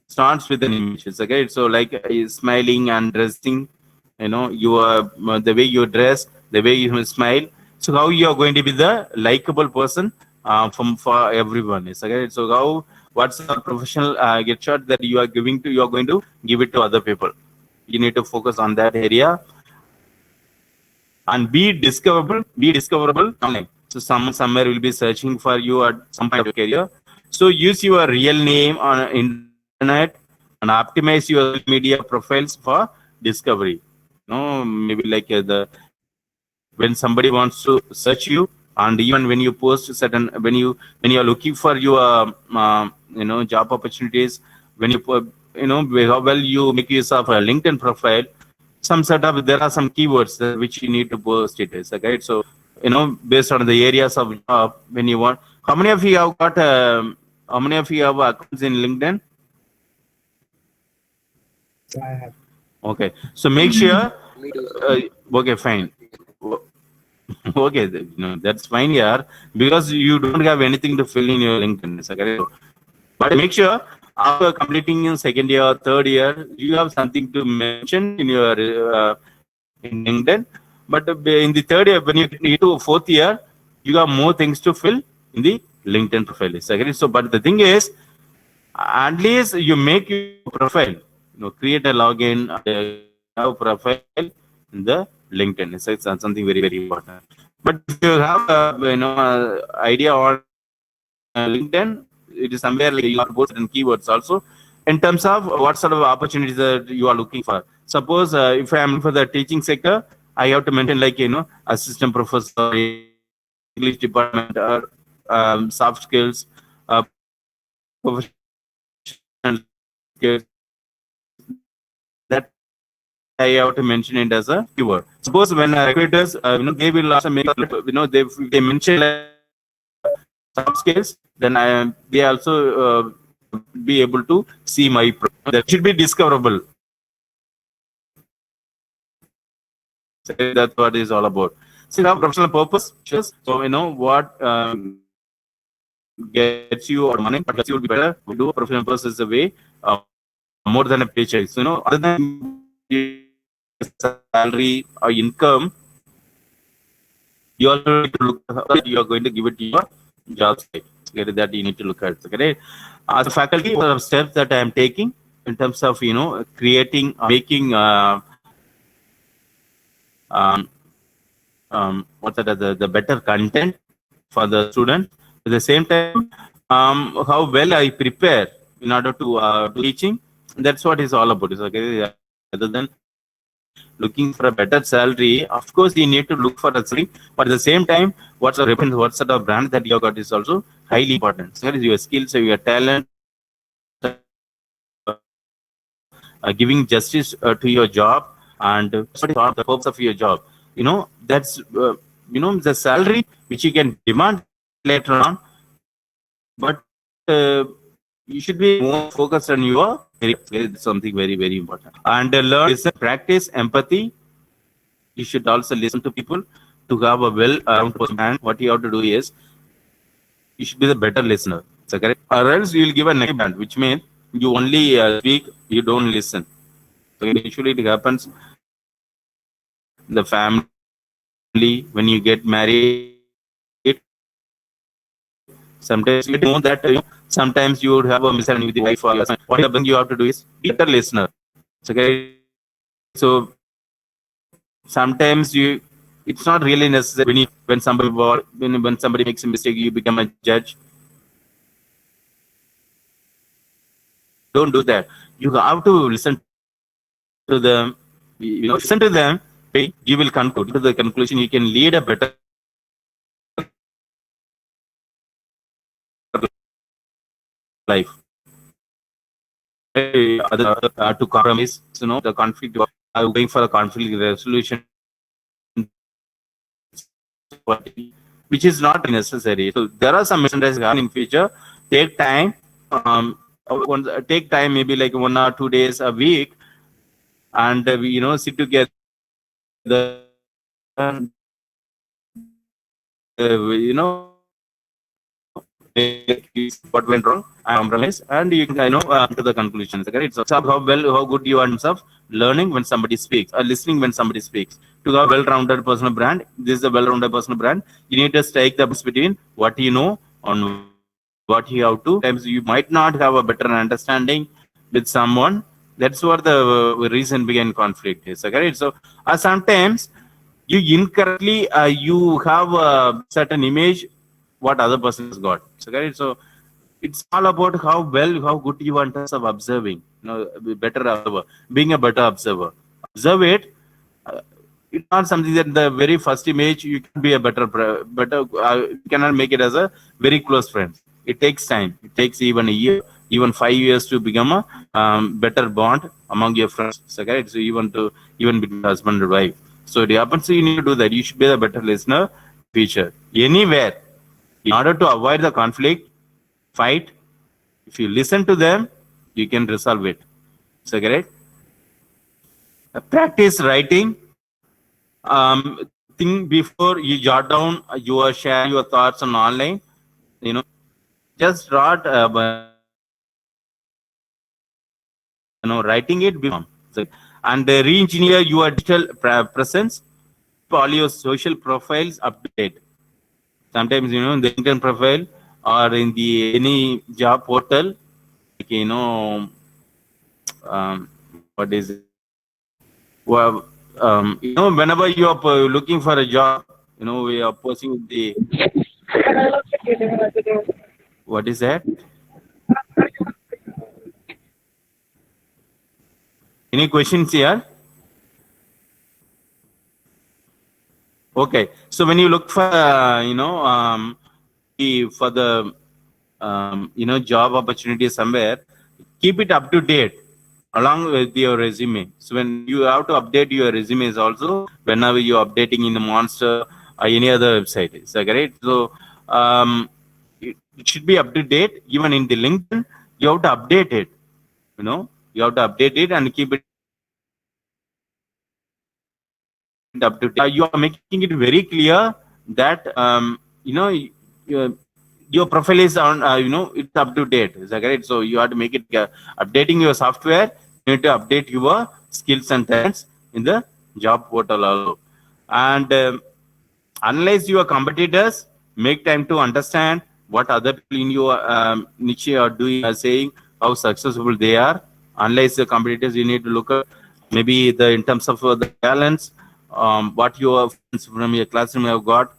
starts with an image. Okay, so like smiling and dressing, your the way you dress, the way you smile. So how you are going to be the likable person for everyone is okay. So how, what's the professional get shot that you are going to give it to other people. You need to focus on that area and be discoverable online. So somewhere will be searching for you at some point of your career. So use your real name on internet and optimize your media profiles for discovery. Maybe like when somebody wants to search you, and even when you post certain, when you are looking for your job opportunities, when you put, how well you make use of a LinkedIn profile, some sort of, there are some keywords which you need to post it as, okay. So based on the areas of job, when you want, how many of you have got how many of you have accounts in LinkedIn? I have. Okay, so make sure Me too, sir. okay, fine. Okay, that's fine here, because you don't have anything to fill in your LinkedIn. Okay? But make sure after completing your second year, third year, you have something to mention in your in LinkedIn. But in the third year, when you get to fourth year, you have more things to fill in the LinkedIn profile. Okay? So, but the thing is, at least you make your profile, create a login, have a profile in the LinkedIn. It's something very, very important. But if you have idea on LinkedIn, it is somewhere like you have both certain keywords also in terms of what sort of opportunities that you are looking for. Suppose if I am looking for the teaching sector, I have to mention like assistant professor, English department, or soft skills, professional skills. That I have to mention it as a keyword. Suppose when recruiters, they will also make, they mention like soft skills, then they also be able to see my that should be discoverable. So that's what it's all about. So now professional purpose, so what gets you or money, but you will be better. We do a professional purpose is a way more than a paycheck. So other than salary or income, you also need to look at you are going to give it to your job site. Okay, that you need to look at. Okay, as a faculty, what are steps that I am taking in terms of creating, making what's that, the better content for the student. At the same time, how well I prepare in order to do teaching. That's what is all about. Okay, other than looking for a better salary, of course you need to look for a salary, but at the same time, what sort of brand that you got is also highly important. So that is your skills, your talent, giving justice to your job, and what is the purpose of your job. That's the salary which you can demand later on, but you should be more focused on your something very, very important. And learn, listen, practice empathy. You should also listen to people to have a well-rounded person. And what you have to do is, you should be the better listener. So correct? Or else you will give a negative band, which means you only speak, you don't listen. So usually it happens in the family, when you get married. Sometimes you know that Sometimes you would have a misunderstanding with your wife or your husband. What you have to do is be a better listener. Okay. So sometimes it's not really necessary when somebody makes a mistake, you become a judge. Don't do that. You have to listen to them. Listen to them. You will conclude to the conclusion. You can lead a better life. To compromise, the conflict. Going for a conflict resolution, which is not necessary. So there are some misunderstandings in future. Take time. Take time, maybe like 1 or 2 days a week, and sit together. What went wrong, compromise, and you can to the conclusions. Okay? It's how good you are in terms of learning when somebody speaks or listening when somebody speaks. To have a well-rounded personal brand, this is a well-rounded personal brand. You need to strike the balance between what you know and what you have to. Sometimes you might not have a better understanding with someone. That's what the reason behind conflict is. Okay? So sometimes you incorrectly you have a certain image what other person has got. So it's all about how good you are in terms of observing. Better observer, being a better observer. Observe it. It's not something that the very first image you can be a better. You cannot make it as a very close friend. It takes time. It takes even a year, even 5 years to become a better bond among your friends. So even between husband and wife. So it happens. So you need to do that. You should be a better listener. Future anywhere. In order to avoid the conflict, fight, if you listen to them, you can resolve it. So correct? Practice writing. Think before you jot down share your thoughts on online. Just write. Writing it before. And re-engineer your digital presence. All your social profiles up to date. Sometimes in the LinkedIn profile or in the any job portal, like, what is it? Well, whenever you are looking for a job, we are posting the. What is that? Any questions here? Okay, so when you look for for the job opportunity somewhere, keep it up to date along with your resume. So when you have to update your resumes also, whenever you're updating in the Monster or any other website, is that correct? So it should be up to date. Even in the LinkedIn, you have to update it. You have to update it and keep it up to date. You are making it very clear that your profile is on it's up to date. Is that correct? So you have to make it updating your software. You need to update your skills and talents in the job portal also. And analyze your competitors. Make time to understand what other people in your niche are doing, are saying, how successful they are. Analyze the competitors. You need to look at maybe in terms of the talents, what your friends from your classroom have got,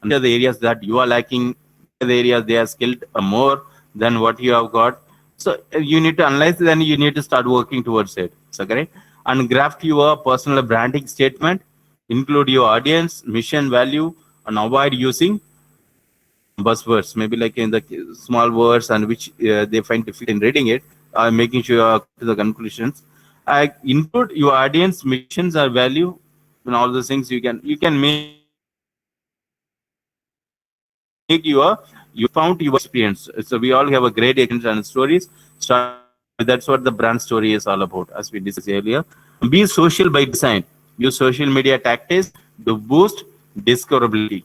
and the areas that you are lacking, the areas they are skilled more than what you have got. So you need to analyze, then you need to start working towards it. So correct? And craft your personal branding statement, include your audience, mission, value, and avoid using buzzwords, maybe like in the small words and which they find difficult in reading it, making sure you are to the conclusions. Include your audience, missions, or value, and all those things you can make you found your experience. So we all have a great experience and stories. That's what the brand story is all about, as we discussed earlier. Be social by design. Use social media tactics to boost discoverability,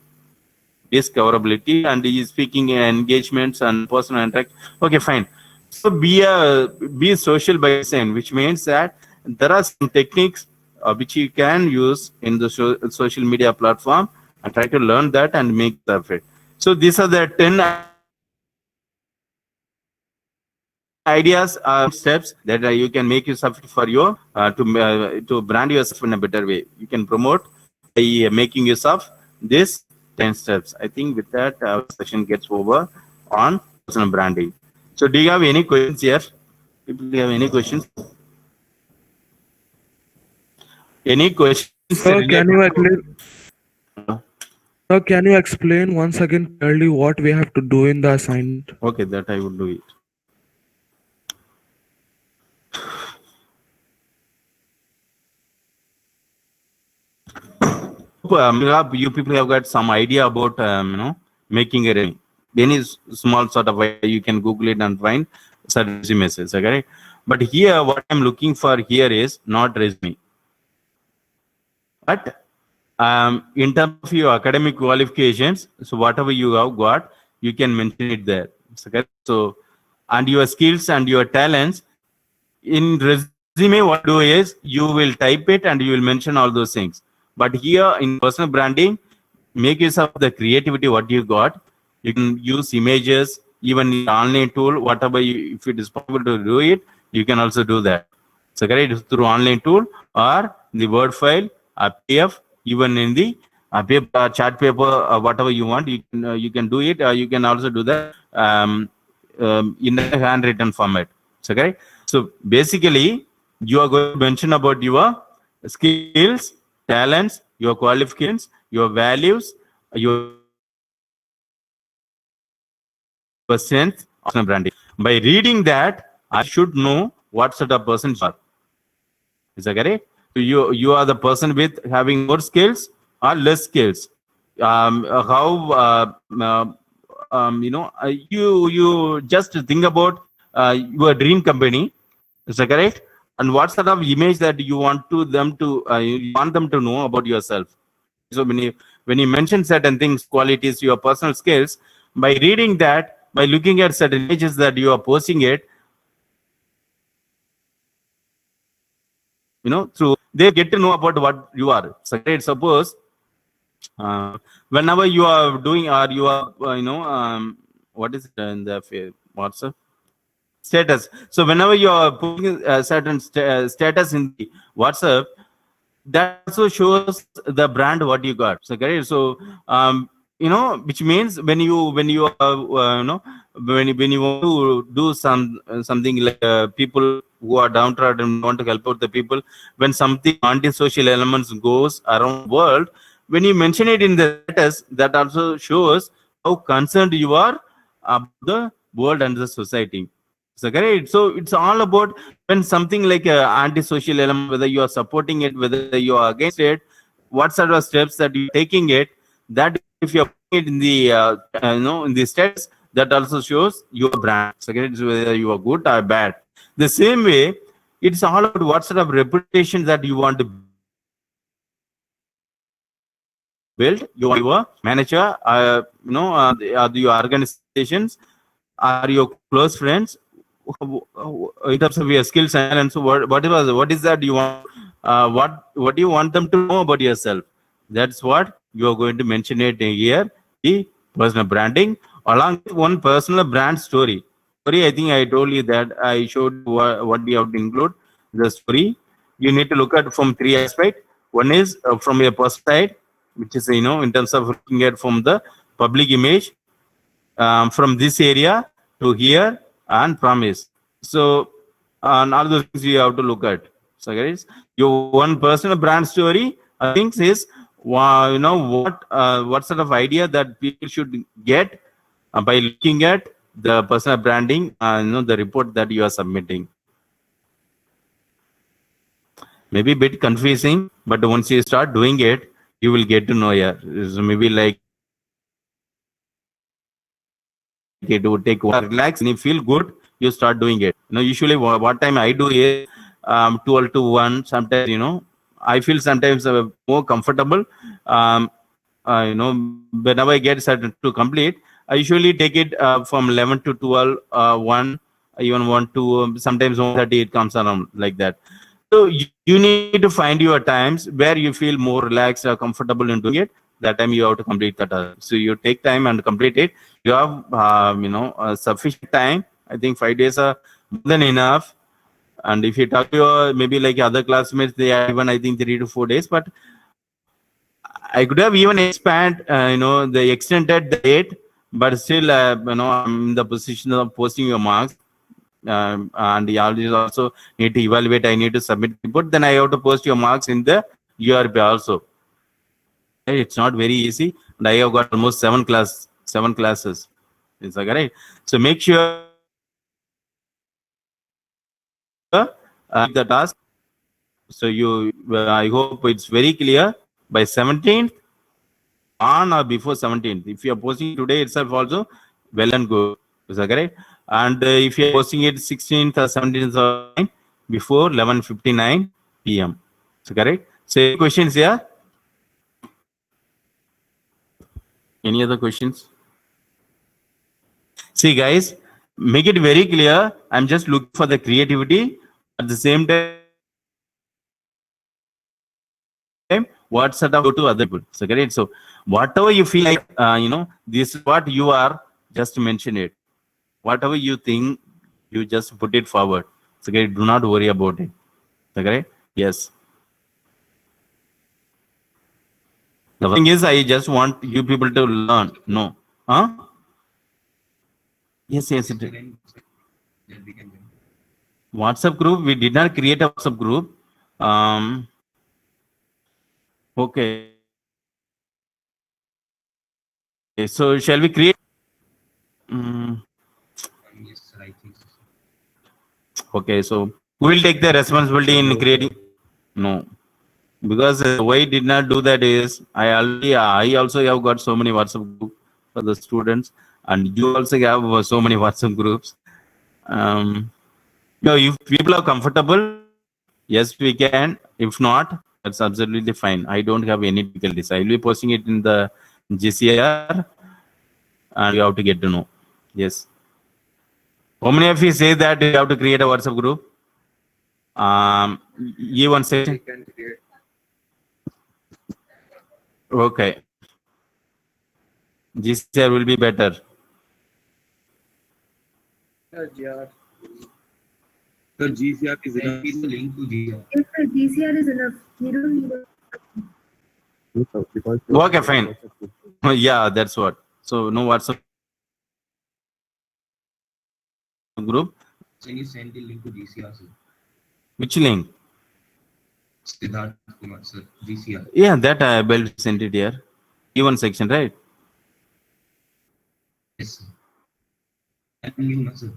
and speaking engagements and personal interact. Okay, fine. So be social by design, which means that there are some techniques which you can use in the social media platform, and try to learn that and make the effect. So these are the 10 ideas steps that you can make use of for your to brand yourself in a better way. You can promote by making use of this 10 steps. I think with that our session gets over on personal branding. So do you have any questions here? People, do you have any questions? Any questions? Sir, can you explain? Sir, can you explain once again clearly what we have to do in the assignment? Okay, that I would do it. You people have got some idea about making a resume. Any small sort of way you can Google it and find certain resumes. Okay, but here what I'm looking for here is not resume, but in terms of your academic qualifications. So whatever you have got, you can mention it there. Okay, so and your skills and your talents in resume, what you do is you will type it and you will mention all those things. But here in personal branding, make use of the creativity what you got. You can use images, even in online tool, whatever you, if it is possible to do it, you can also do that. So correct, through online tool or the Word file, a PDF, even in the paper, chart paper, whatever you want, you can do it. You can also do that in a handwritten format. So correct. So basically, you are going to mention about your skills, talents, your qualifications, your values, your strength, personal branding. By reading that, I should know what sort of person you are. Is that correct? So you are the person with having more skills or less skills. You just think about your dream company. Is that correct? And what sort of image that you want them to know about yourself. So when you mention certain things, qualities, your personal skills, by reading that, by looking at certain images that you are posting it, through they get to know about what you are. So great. Suppose whenever you are doing or you are what is it in the WhatsApp status. So whenever you are putting a certain status in the WhatsApp, that also shows the brand what you got. So correct. So which means when you when you want to do something like people who are downtrodden, want to help out the people, when something anti-social elements goes around the world, when you mention it in the status, that also shows how concerned you are about the world and the society. So correct. So it's all about when something like an anti-social element, whether you are supporting it, whether you are against it, what sort of steps that you're taking it, that if you're putting it in the in the status, that also shows your brand. So correct. So whether you are good or bad. The same way, it's all about what sort of reputation that you want to build. Your manager, your organizations, are your close friends, in terms of your skills and talents. So what is that you want? What do you want them to know about yourself? That's what you are going to mention it here. The personal branding along with one personal brand story. Story, I think I told you that I showed what we have to include the story. You need to look at from three aspects. One is from your personal side, which is in terms of looking at from the public image, from this area to here and promise. So and all those things you have to look at. So guys, your one personal brand story, I think is what sort of idea that people should get by looking at the personal branding, the report that you are submitting. Maybe a bit confusing, but once you start doing it, you will get to know. Yeah, so maybe like it would take relax and you feel good, you start doing it. Usually what time I do is 12 to 1. Sometimes I feel sometimes more comfortable. Whenever I get certain to complete, I usually take it from 11 to 12, 1, even 1 to sometimes 1:30 it comes around like that. So you need to find your times where you feel more relaxed or comfortable in doing it. That time you have to complete that. So you take time and complete it. You have sufficient time. I think 5 days are more than enough. And if you talk to your maybe like other classmates, they are even I think 3 to 4 days. But I could have even the extended the date, but still, I'm in the position of posting your marks. And you also need to evaluate. I need to submit report. Then I have to post your marks in the URP also. It's not very easy, and I have got almost 7 classes. Is that correct? So make sure the task. So I hope it's very clear by 17th on or before 17th. If you are posting today itself also, well and good. Is that correct? And if you are posting it 16th or 17th or before 11:59 p.m. So correct? So any questions here? Any other questions? See guys, make it very clear. I'm just looking for the creativity. At the same time, what sort of go to other people. So correct. So whatever you feel like, this is what you are, just mention it. Whatever you think, you just put it forward. So correct. Do not worry about it. So correct. Yes. The thing is, I just want you people to learn. No. Huh? Yes. WhatsApp group. We did not create a WhatsApp group. Okay. So shall we create? Okay. So who will take the responsibility in creating? No. Because why did not do that is I also have got so many WhatsApp groups for the students, and you also have so many WhatsApp groups. If people are comfortable, yes, we can. If not, that's absolutely fine. I don't have any difficulties. I will be posting it in the GCR, and you have to get to know. Yes. How many of you say that you have to create a WhatsApp group? You one section. Okay. GCR will be better. Yeah. Sir, GCR is enough. Is the link to GCR. If the GCR is enough, you don't need a Because Okay, fine. Yeah, that's what. So no WhatsApp group. Can you send the link to GCR, sir? Which link? Siddharth Kumar, sir. GCR. Yeah, that I will send it here. E1 section, right? Yes, sir. And you, sir.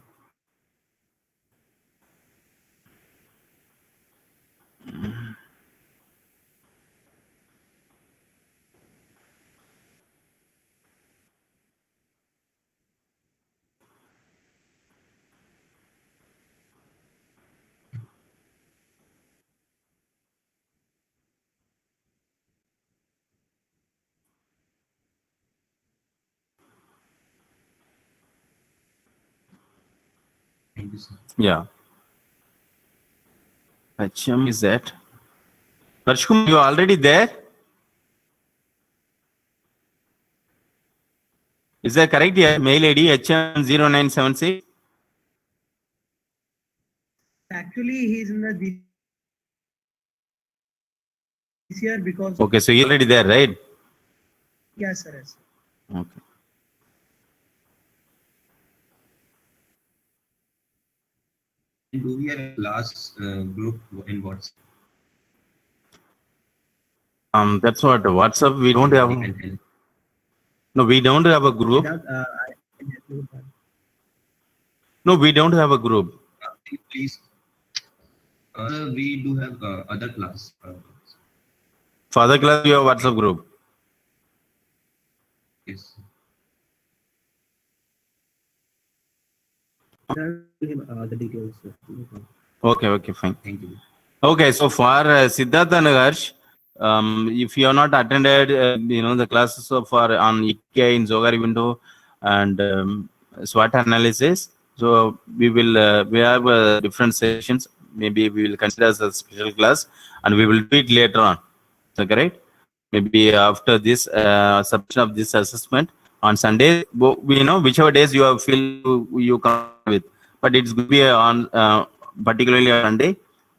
Thank you, sir. Yeah. HM is that? Harshkum, you are already there? Is that correct? Yeah, mail ID HM0976. Actually, he's in the GCR because. Okay, so you're already there, right? Yes, sir. Yes. Okay. And do we have a class group in WhatsApp? That's what WhatsApp. We don't have. No, we don't have a group. No, we don't have a group. Please. We do have other class. For other class, you have WhatsApp group. Yes. The details. Okay, fine. Thank you. Okay, so for Siddharth and Harsh, if you are not attended, the classes on IKEA in Zogar window and SWOT analysis, so we have different sessions. Maybe we will consider as a special class, and we will do it later on. Is that correct? Maybe after this submission of this assessment on Sunday, whichever days you feel you come with. but it's going to be on particularly on Sunday.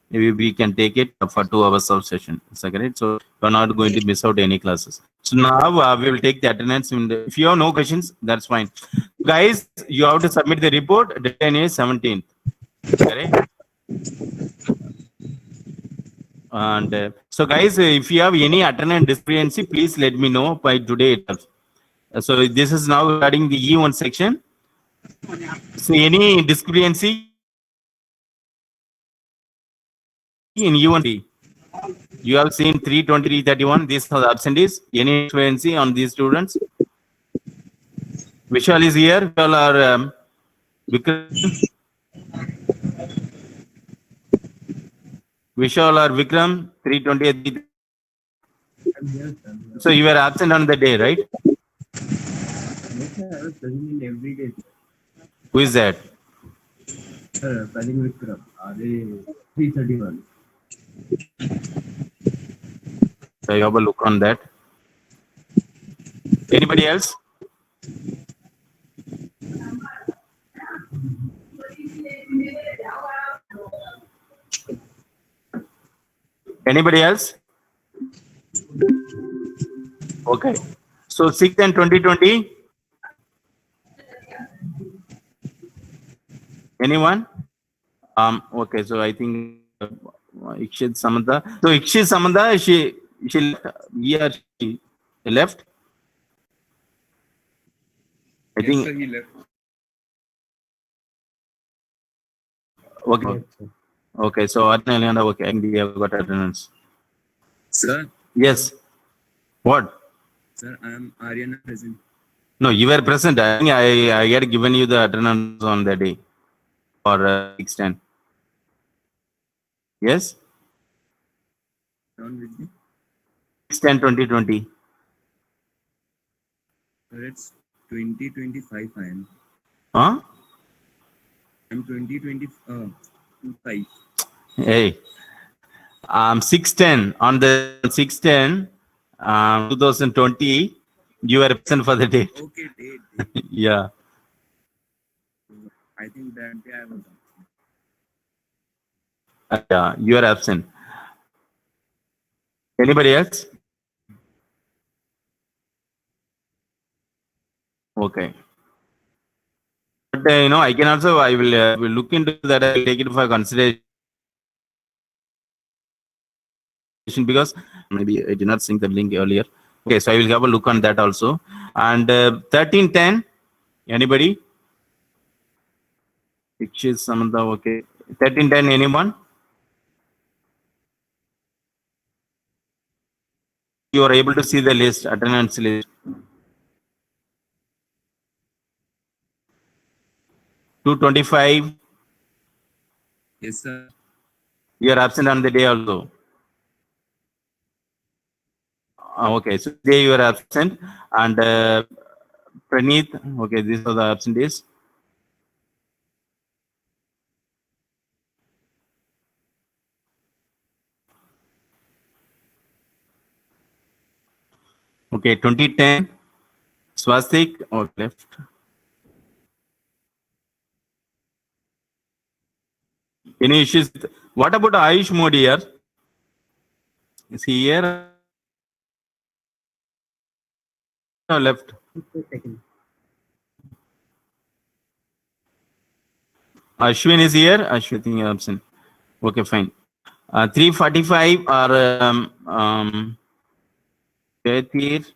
Maybe we can take it for 2 hours of session. Is that correct? So you're not going to miss out any classes. So now we will take the attendance. If you have no questions, that's fine. Guys, you have to submit the report. Deadline is 17th. Correct? And so guys, if you have any attendance discrepancy, please let me know by today itself. So this is now regarding the E1 section. So any discrepancy in E1, you have seen 320, 331. These are the absentees. Any discrepancy on these students? Vishal is here. Vishal or Vikram? Vishal or Vikram? 320. So you were absent on the day, right? Yes, sir. I was present in every day. Who is that? Sir, present Vikram. 331. So you have a look on that. Anybody else? Anybody else? Okay. So 6 and 2020. Anyone? Okay. So I think Ikshit Samantha. So Ikshit Samantha, she left. I Yes, think. sir, he left. Okay. Yes, sir. Okay. So Arnalianda, okay. I think we have got attendance. Sir, Yes. What? sir, I am Aryana present. No, you were present. I think I had given you the attendance on that day for 610. Yes? Down with me. 610 2020. Sir, it's 2025 I am. Huh? I'm 2025. Hey. 610 on the 610 2020 you were present for the date. Okay, date. Yeah. I think that day I was absent. Yeah, you are absent. Anybody else? Okay. But I can also, I will look into that. I will take it for consideration because maybe I did not sync the link earlier. Okay, so I will have a look on that also. And 1310, anybody? Ikshit Samantha, okay. 1310, anyone? You are able to see the list, attendance list. 225, Yes, sir. you are absent on the day also. Okay, so today you are absent. And Praneeth, okay, these are the absentees. Okay, 2010, Swastik, or left. Any issues? What about Ayush Modi here? Is he here or left? Ashwin is here. Ashwin, I think you're absent. Okay, fine. 345 are Kathir.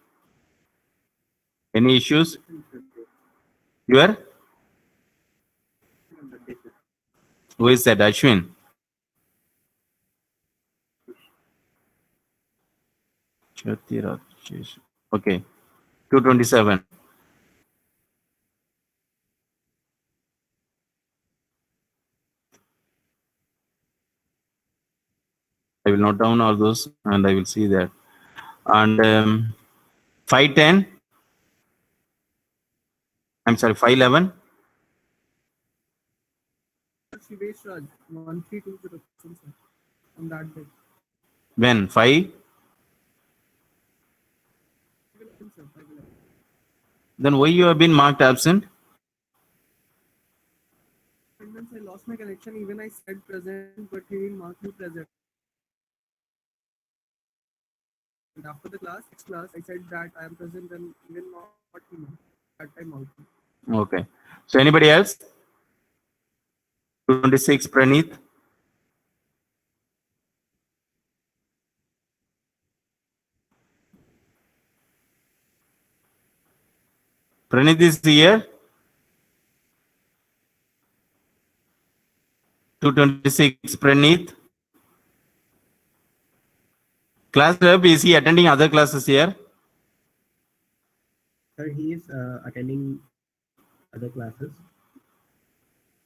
Any issues? You are? Who is that? Ashwin. Okay. 227. I will note down all those and I will see that. And 510. I'm sorry, 511. Shivesh Raj, 1320 on that day. When? 5? Then why you have been marked absent? Attendance lost my connection. Even I said present, but he didn't mark me present. And after the next class, I said that I am present and even not he marked that time also. Okay. So anybody else? 26, Praneeth. Praneeth is here. 226, Praneeth. Class rep, is he attending other classes here? Sir, he is attending other classes.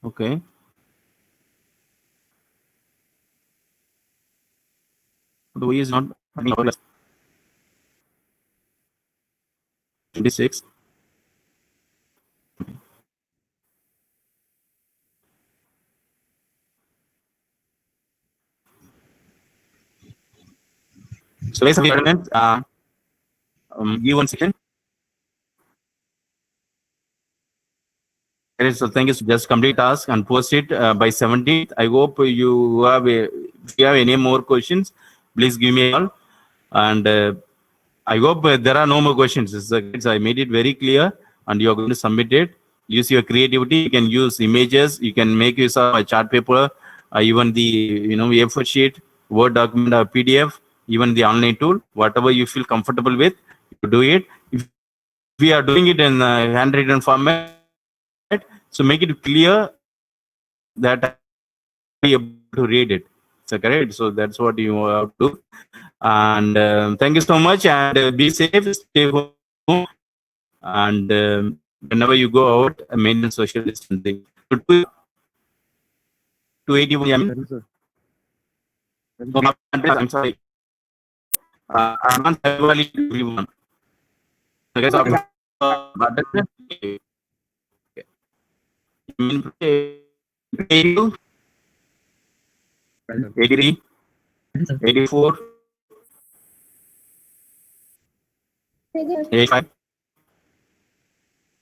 Okay. But he is not attending our class. 26. So let's give one second. Okay, so thank you. So just complete task and post it by 17th. I hope you have if you have any more questions, please give me a call. And I hope there are no more questions. I made it very clear, and you are going to submit it. Use your creativity. You can use images. You can make use of a chart paper, even the A4 sheet, Word document, or PDF, even the online tool. Whatever you feel comfortable with, you do it. If we are doing it in handwritten format, so make it clear that I be able to read it. So correct. So that's what you have to do. And thank you so much. And be safe. Stay home. And whenever you go out, maintain social distancing. 281. I'm sorry. I'm not everyone. Okay, so 83, 84, 85,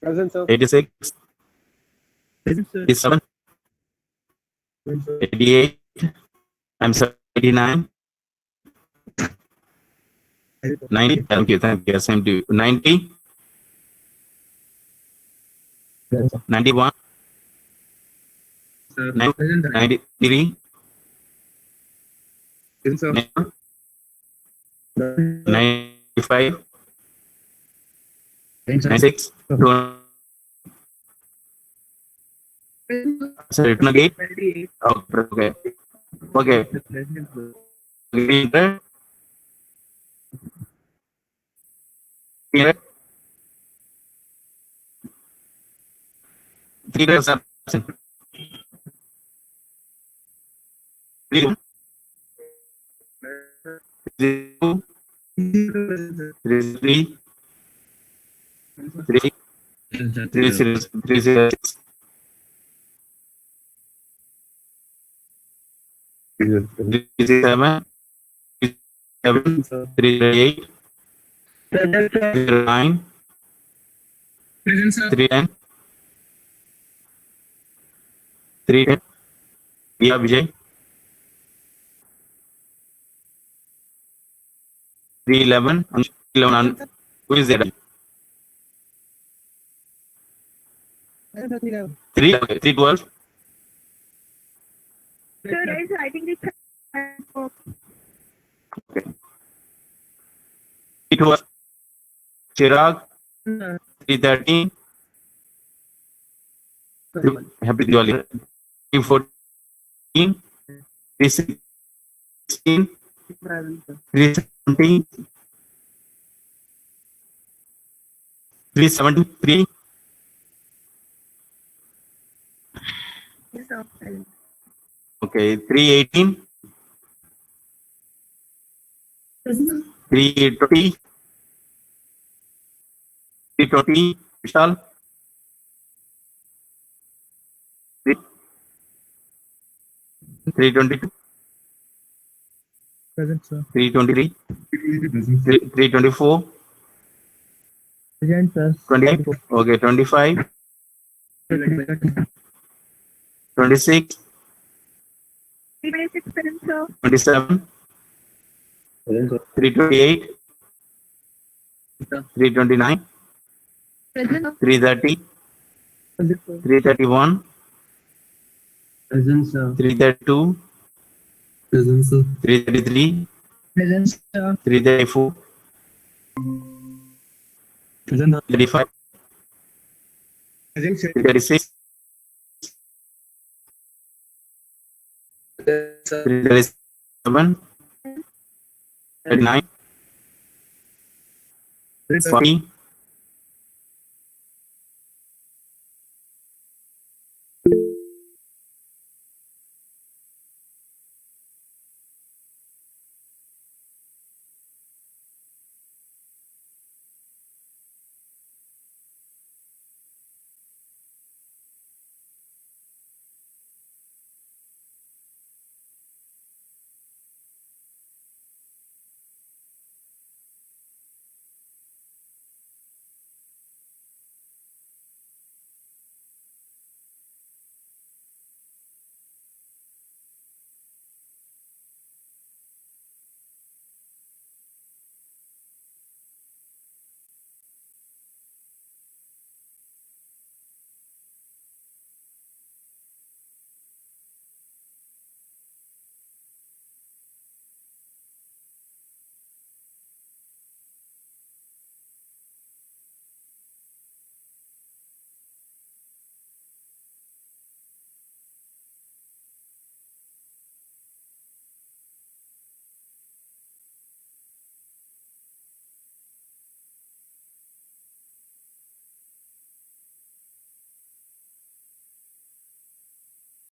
Present, sir. 86, 87, 88, I'm sorry, 89, 90, thank you, same to you, 90, 91, Sir, 93, 95, 96, sorry, 28, 28. okay, okay, green red, three red are absent. Three, 2, 3, 3, 3, 6, 3, 7, 3, 8, 3, 9, Present, sir. 3, 10, 3, 10, yeah, Vijay, 3, 11, 11, who is there? 3, okay, 3, 12, Sir, I think it's okay. 3, 12, Chirag, 3, 13, happy Diwali, 3, 14, 3, 16, 3, 17, 3, 73, okay, 3, 18, 3, 20, 3, 20, Vishal, 3, 322, Present, sir. 323, 324, Present, sir. 28, okay, 25, 26, 326 present, sir. 27, Present, sir. 328, 329, Present, sir. 330, Present, sir. 331, Present, sir. 332, Present, sir. 333, Present, sir. 334, Present, 35, present, sir. 336, sir. 337, 39, Present, sir. 40,